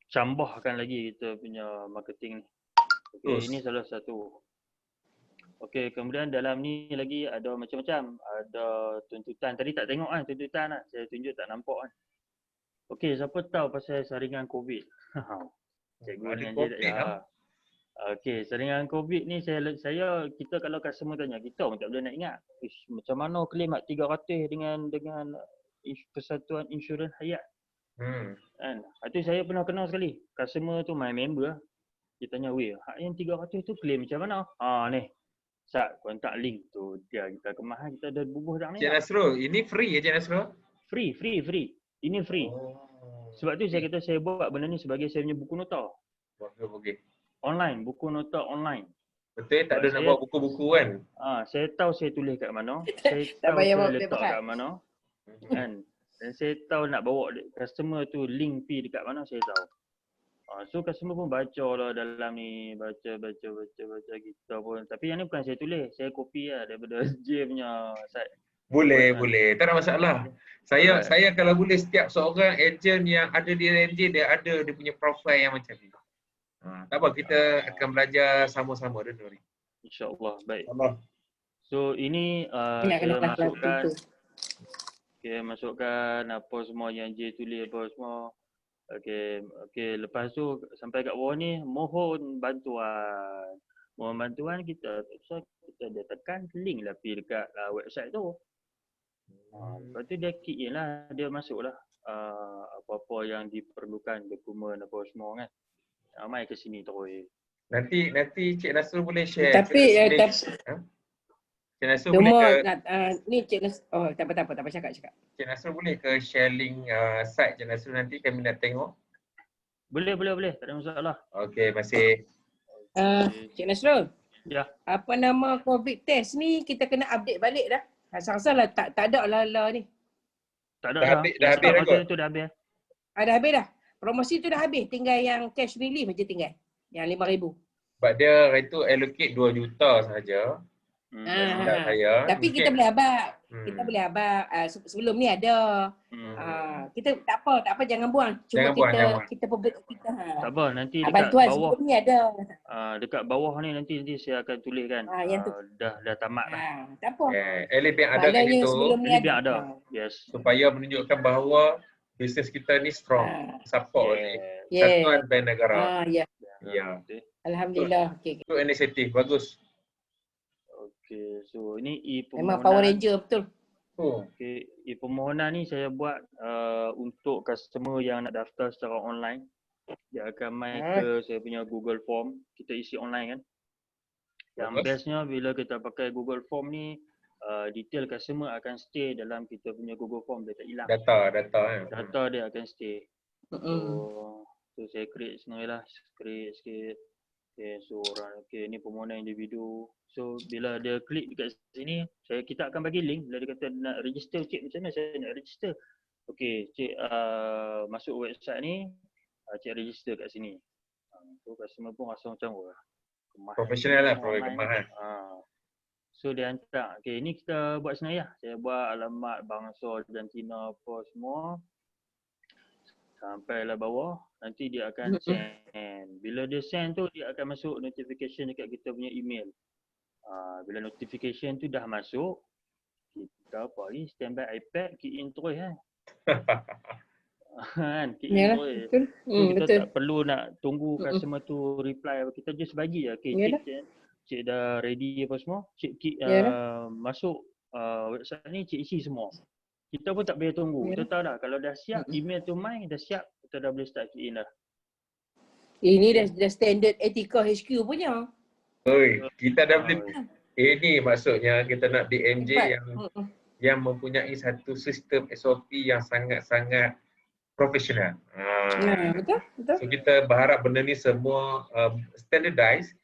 cambahkan lagi kita punya marketing ni. Okey, ini salah satu. Okey, kemudian dalam ni lagi ada macam-macam. Ada tuntutan. Tadi tak tengok kan tuntutan lah. Saya tunjuk tak nampak kan. Okey, siapa tahu pasal saringan COVID? Cikgu dengan dia tak tahu. Okey, saringan COVID ni kita kalau customer tanya, kita pun tak boleh nak ingat. Macam mana claim 300 dengan Persatuan Insurans Hayat. Kan? Itu saya pernah kenal sekali. Customer tu my member lah. Dia tanya, weh, hak yang 300 tu claim macam mana? Ni. Sat, kontak link tu. Kita kemahan, kita dah bubuh dah ni. Cik Nasrul, ini free ya Cik Nasrul? Free. Ini free. Sebab tu saya kata saya buat benda ni sebagai saya punya buku nota. Okey. Online, buku nota online. Betul, tak ada nak buat buku-buku kan? Saya tahu saya tulis kat mana. Saya tahu saya letak kat mana. Kan? Dan saya tahu nak bawa customer tu link pi dekat mana saya tahu. So customer pun baca lah dalam ni, baca kita pun. Tapi yang ni bukan saya tulis, saya copy lah daripada J punya site. Boleh. Tak ada masalah. Saya kalau boleh setiap seorang ejen yang ada di RNJ dia ada dia punya profile yang macam ni. Tak apa, kita akan belajar sama-sama dulu ni. InsyaAllah, baik. Allah. So ini saya masukkan apa semua yang J tulis apa semua. Okey, lepas tu sampai kat bawah ni mohon bantuan. Kita dah tekan link lah pergi dekat website tu. Lepas tu dia key in lah, dia masuk lah apa-apa yang diperlukan, dokumen apa semua kan. Mai ke sini terus. Nanti Cik Nasrul boleh share. Tapi Cik Nasrul boleh Semua ke nak ni Cik Nas, oh tak apa cakap. Cik Nasrul boleh ke share link site Cik Nasrul, nanti kami nak tengok. Boleh. Tak ada masalah. Okey, masih. Cik Nasrul. Ya. Apa nama COVID test ni kita kena update balik dah. Rasa-rasalah tak ada lah ni. Tak ada Dah dah. habis dah kot. Itu dah habis. Dah habis dah. Promosi tu dah habis. Tinggal yang cash relief je tinggal. Yang RM5,000. Sebab dia itu allocate 2 juta sahaja. Saya. Tapi mungkin, kita boleh abang. Kita boleh abang. Sebelum ni ada. Kita tak apa jangan buang. Cuma jangan buang. kita Tak apa, nanti dekat bantuan bawah. sebelum ni ada. Dekat bawah ni nanti saya akan tuliskan. Yang tu. Dah tamat dah. Tak apa. Elif yang ada kat situ. Sebelum ni Elif yang ada. Yes. Supaya menunjukkan bahawa bisnes kita ni strong. Support oleh Satuan Bank Negara. Ya. Alhamdulillah. Itu inisiatif bagus. Okay, so ini e-permohonan. Memang Power Ranger betul. Okay, e-permohonan ni saya buat untuk customer yang nak daftar secara online. Dia akan main ke saya punya Google Form. Kita isi online kan. Yang bestnya bila kita pakai Google Form ni, detail customer akan stay dalam kita punya Google Form. Dia tak hilang. Data dia akan stay. So saya create sendiri lah. Create sikit. Okay, so ni permohonan individu. So bila dia klik dekat sini, kita akan bagi link. Bila dia kata nak register, cik macam mana saya nak register? Okay, cik masuk website ni, cik register kat sini. So customer pun rasa macam profesional lah, kemahan. So dia hantar. Okay, ni kita buat sebenarnya. Saya buat alamat bangsa jantina apa semua. Sampailah bawah, nanti dia akan send. Bila dia send tu, dia akan masuk notification dekat kita punya email. Bila notification tu dah masuk, kita standby iPad, key in terus kan. Key in terus. So kita tak perlu nak tunggu customer tu reply. Kita just bagi je. Okay, cik dah ready apa semua. Cik masuk website ni, cik isi semua. Kita pun tak boleh tunggu. Kita tahu dah kalau dah siap, email tu main, dah siap, kita dah boleh start key in dah. Ini dah standard Etika HQ punya. Kita dah boleh. Ini maksudnya kita nak BMJ yang mempunyai satu sistem SOP yang sangat-sangat profesional. Betul. So kita berharap benda ni semua standardized.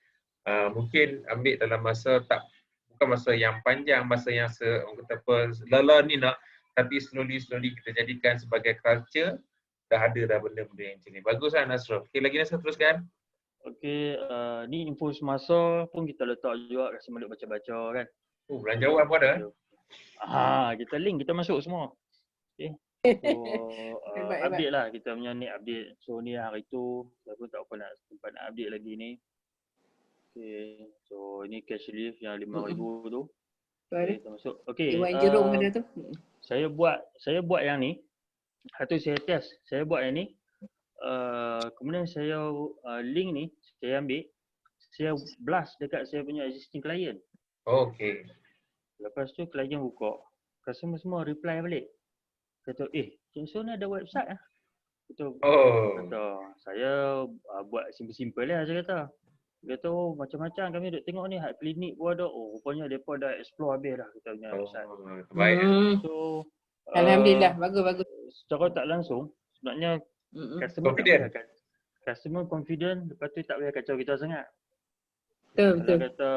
Mungkin ambil dalam masa bukan masa yang panjang, masa yang lala ni nak, tapi slowly kita jadikan sebagai culture. Dah ada benda-benda yang macam ni. Bagus kan Nasrul? Okay, lagi Nasrul teruskan. Okay, ni info semasa pun kita letak juga kasi boleh baca-baca kan. Belanjawan pun ada. Kita link, kita masuk semua. Okay. So, update lah kita punya ni update. So ni hari tu, saya pun tak apa sempat nak update lagi ni. Okay, so ini cash relief yang RM5,000 tu. Okay, kita masuk. Okay, jerung ada tu. Saya buat yang ni. Satu saya test. Saya buat yang ni. Kemudian saya link ni saya ambil, saya blast dekat saya punya existing client. Okay. Lepas tu client buka, customer semua reply balik. Kata, Cik Nasrul ni ada website lah. Kata, saya buat simple-simple lah saya kata. Dia kata, macam-macam kami duk tengok ni, hard clinic pun ada. Rupanya mereka dah explore habis dah kita punya website. Baik. So, Alhamdulillah, bagus. Secara tak langsung, sebenarnya customer confident, lepas tu tak payah kacau kita sangat. Betul. Kalau kata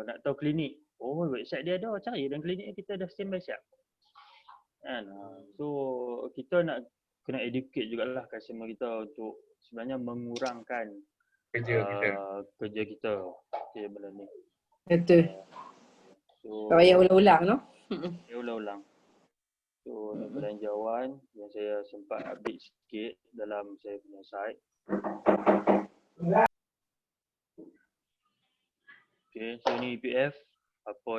nak tahu klinik, website dia ada, cari dan klinik kita dah standby siap. Kan? So kita nak kena educate jugalah customer kita untuk sebenarnya mengurangkan kerja kita. Okay, benda ni. Betul. So, tak payah ulang-ulang no? Ulang-ulang. So, belanjawan yang saya sempat update sikit dalam saya punya site. Okay, so ni EPF. Apa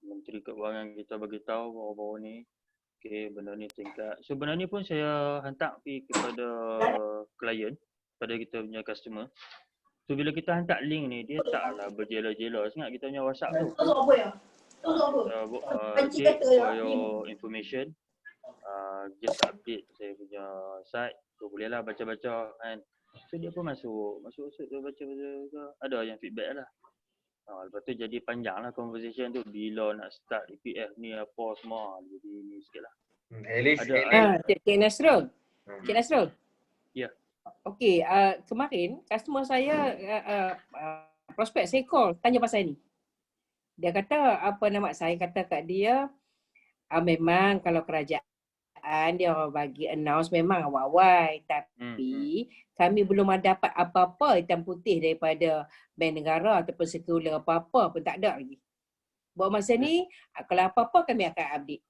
Menteri Keuangan kita bagi tahu baru-baru ni. Okay, benda ni tingkat. So, benda ni pun saya hantar pergi kepada klien, pada kita punya customer. So, bila kita hantar link ni, dia taklah berjela-jela sangat kita punya WhatsApp tu. For your information, just update saya punya site. So bolehlah baca-baca kan. So dia pun masuk tu baca-baca. Ada yang feedback lah. Lepas tu jadi panjang lah conversation tu bila nak start EPF ni apa semua. Jadi ni sikit lah. At least, Cik Nasrul. Cik Nasrul. Ya. Okey, kemarin customer saya prospek saya call tanya pasal ni. Dia kata apa nama saya kata kat dia memang kalau kerajaan dia bagi announce memang awal-awal tapi kami belum ada dapat apa-apa hitam putih daripada bank negara ataupun sekular apa-apa pun tak ada lagi. Buat masa ni kalau apa-apa kami akan update.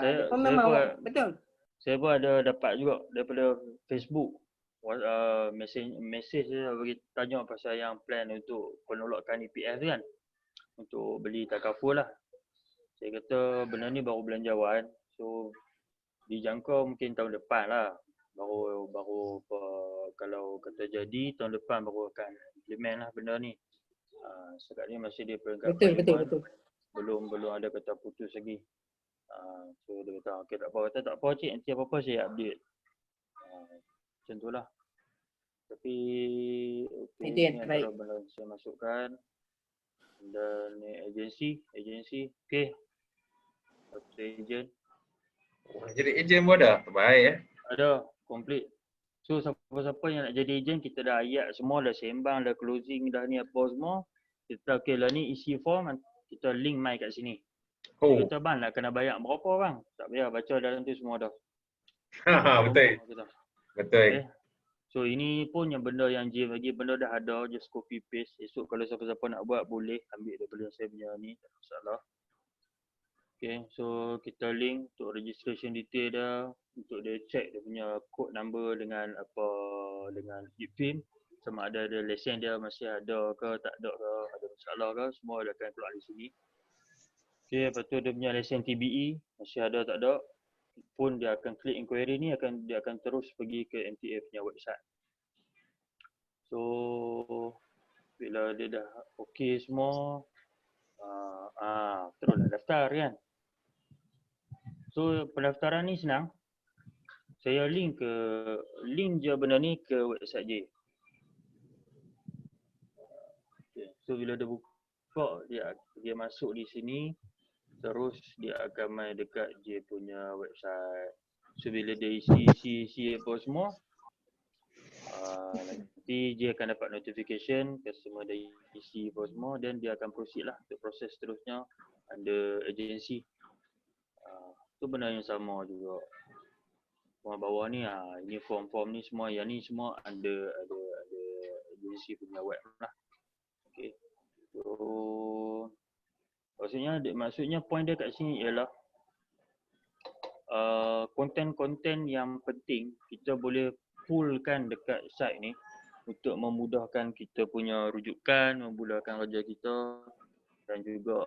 Saya memang pun, betul. Saya pun ada dapat juga daripada Facebook message dia bagi tanya pasal yang plan untuk penolakan EPF tu kan. Untuk beli takaful lah. Saya kata benda ni baru bulan Jawan. So dijangka mungkin tahun depan lah. Baru kalau kata jadi tahun depan baru akan implement lah benda ni. Sekarang ni masih di peringkat Betul. Belum ada kata putus lagi. So dia kata okey tak apa cik, nanti apa-apa saya update. Macam tu lah. Tapi ni antara benda saya masukkan. Dan agensi okey. Satu ejen. Jadi ejen pun ada? Baik Ada, complete. So siapa-siapa yang nak jadi ejen, kita dah ayat semua, dah sembang, dah closing, dah ni apa semua. Kita okey lah ni isi form, kita link mai kat sini. Kita bang nak kena bayar berapa bang? Tak payah, baca dalam tu semua dah. Betul. Okay. So ini pun yang benda yang Jim bagi, benda dah ada, just copy paste. Esok kalau siapa-siapa nak buat boleh ambil daripada saya punya ni, tak masalah. Okay, so kita link untuk registration detail dia, untuk dia check dia punya code number dengan apa, dengan IPFIM, sama ada lesen dia masih ada ke tak ada ke, ada masalah ke, semua dia akan keluar di sini. Okay, lepas tu dia punya lesen TBE masih ada tak ada, pun dia akan klik inquiry ni, dia akan terus pergi ke MTA punya website. So bila dia dah okey semua, teruslah daftar kan. So pendaftaran ni senang. Saya link je benda ni ke website J. Okay. So bila dia buka, dia masuk di sini, terus dia akan main dekat J punya website. So bila dia isi apa semua, nanti J akan dapat notification customer dah isi apa semua, dan dia akan proceed lah untuk proses seterusnya under agensi. Tu benda yang sama juga. Semua bawah ni ini form-form ni semua, yang ni semua ada agensi punya web lah. Okey. So maksudnya point dia kat sini ialah konten-konten yang penting kita boleh pullkan dekat site ni untuk memudahkan kita punya rujukan, memudahkan kerja kita, dan juga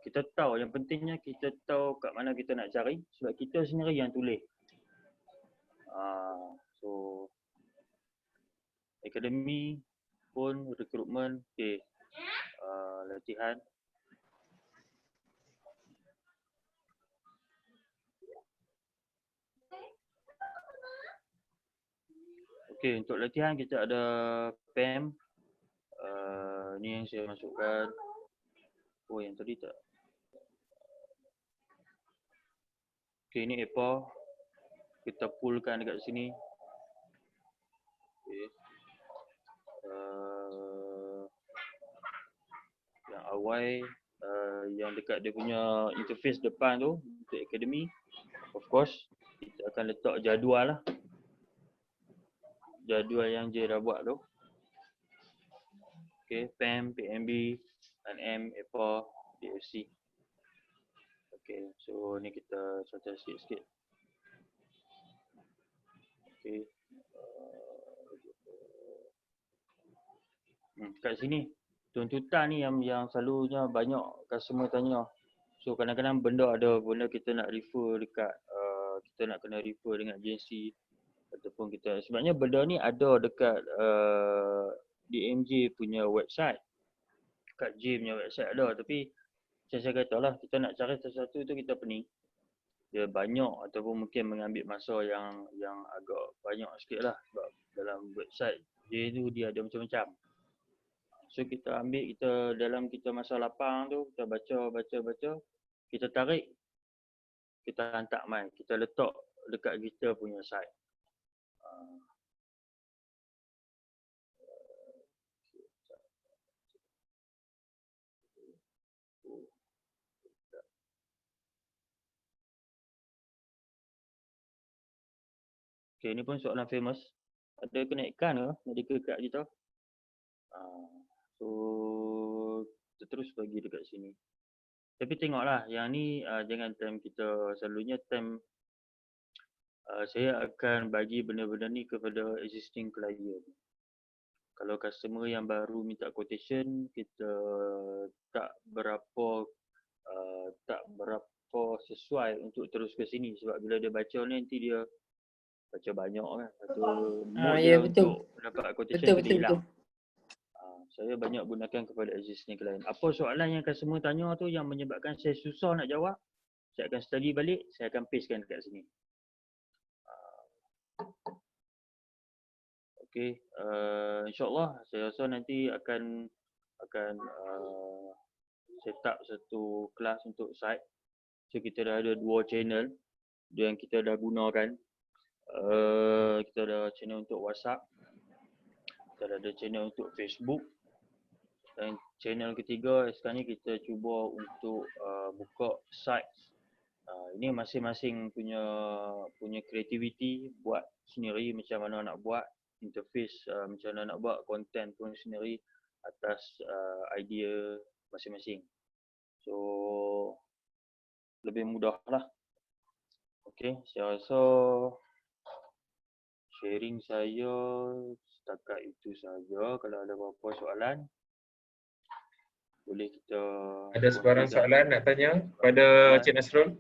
kita tahu, yang pentingnya kita tahu kat mana kita nak cari sebab kita sendiri yang tulis. So akademi pun rekrutmen, okey. Latihan. Okey, untuk latihan kita ada PAM. Ni yang saya masukkan. Oh, yang tadi tak. Okey, ni EPA. Kita pullkan dekat sini. Okey. Yang awal, yang dekat dia punya interface depan tu untuk akademi, of course kita akan letak jadual lah. Jadual yang J dah buat tu. Okay, PAM, PMB, NM, EPA, DFC. Okay, so ni kita catat sikit-sikit. Okay. Kat sini, tuntutan ni yang selalunya banyak customer tanya. So kadang-kadang benda kita nak refer dekat, kita nak kena refer dengan agensi. Ataupun kita, sebenarnya benda ni ada dekat DMJ punya website, kat J punya website ada, tapi saya kata lah, kita nak cari sesuatu tu kita pening, dia banyak ataupun mungkin mengambil masa yang agak banyak sikit lah, sebab dalam website J tu dia ada macam-macam. So kita ambil, kita dalam kita masa lapang tu, kita baca, kita tarik, kita hantar mai, kita letak dekat kita punya site. Okay, ni pun soalan famous. Ada kenaikan ke medical card kita? So kita terus bagi dekat sini. Tapi tengoklah, yang ni jangan time kita, selalunya time saya akan bagi benda-benda ni kepada existing client. Kalau customer yang baru minta quotation, kita tak berapa sesuai untuk terus ke sini, sebab bila dia baca ni nanti dia baca banyak kan. Mood dia untuk dapat quotation dia hilang. Saya banyak gunakan kepada existing client. Apa soalan yang customer tanya tu yang menyebabkan saya susah nak jawab, saya akan study balik, saya akan pastekan dekat sini. Okey, insyaAllah saya rasa nanti akan set up satu kelas untuk site. So kita dah ada 2 channel yang kita dah gunakan. Kita ada channel untuk WhatsApp, kita ada channel untuk Facebook, dan channel ketiga sekarang ni kita cuba untuk buka site. Ini masing-masing punya kreativiti, buat sendiri macam mana nak buat interface, macam mana nak buat content pun sendiri atas idea masing-masing. So lebih mudah lah. Okay, saya rasa sharing saya setakat itu saja. Kalau ada apa-apa soalan, boleh kita... Ada sebarang soalan nak tanya pada Cik Nasrul?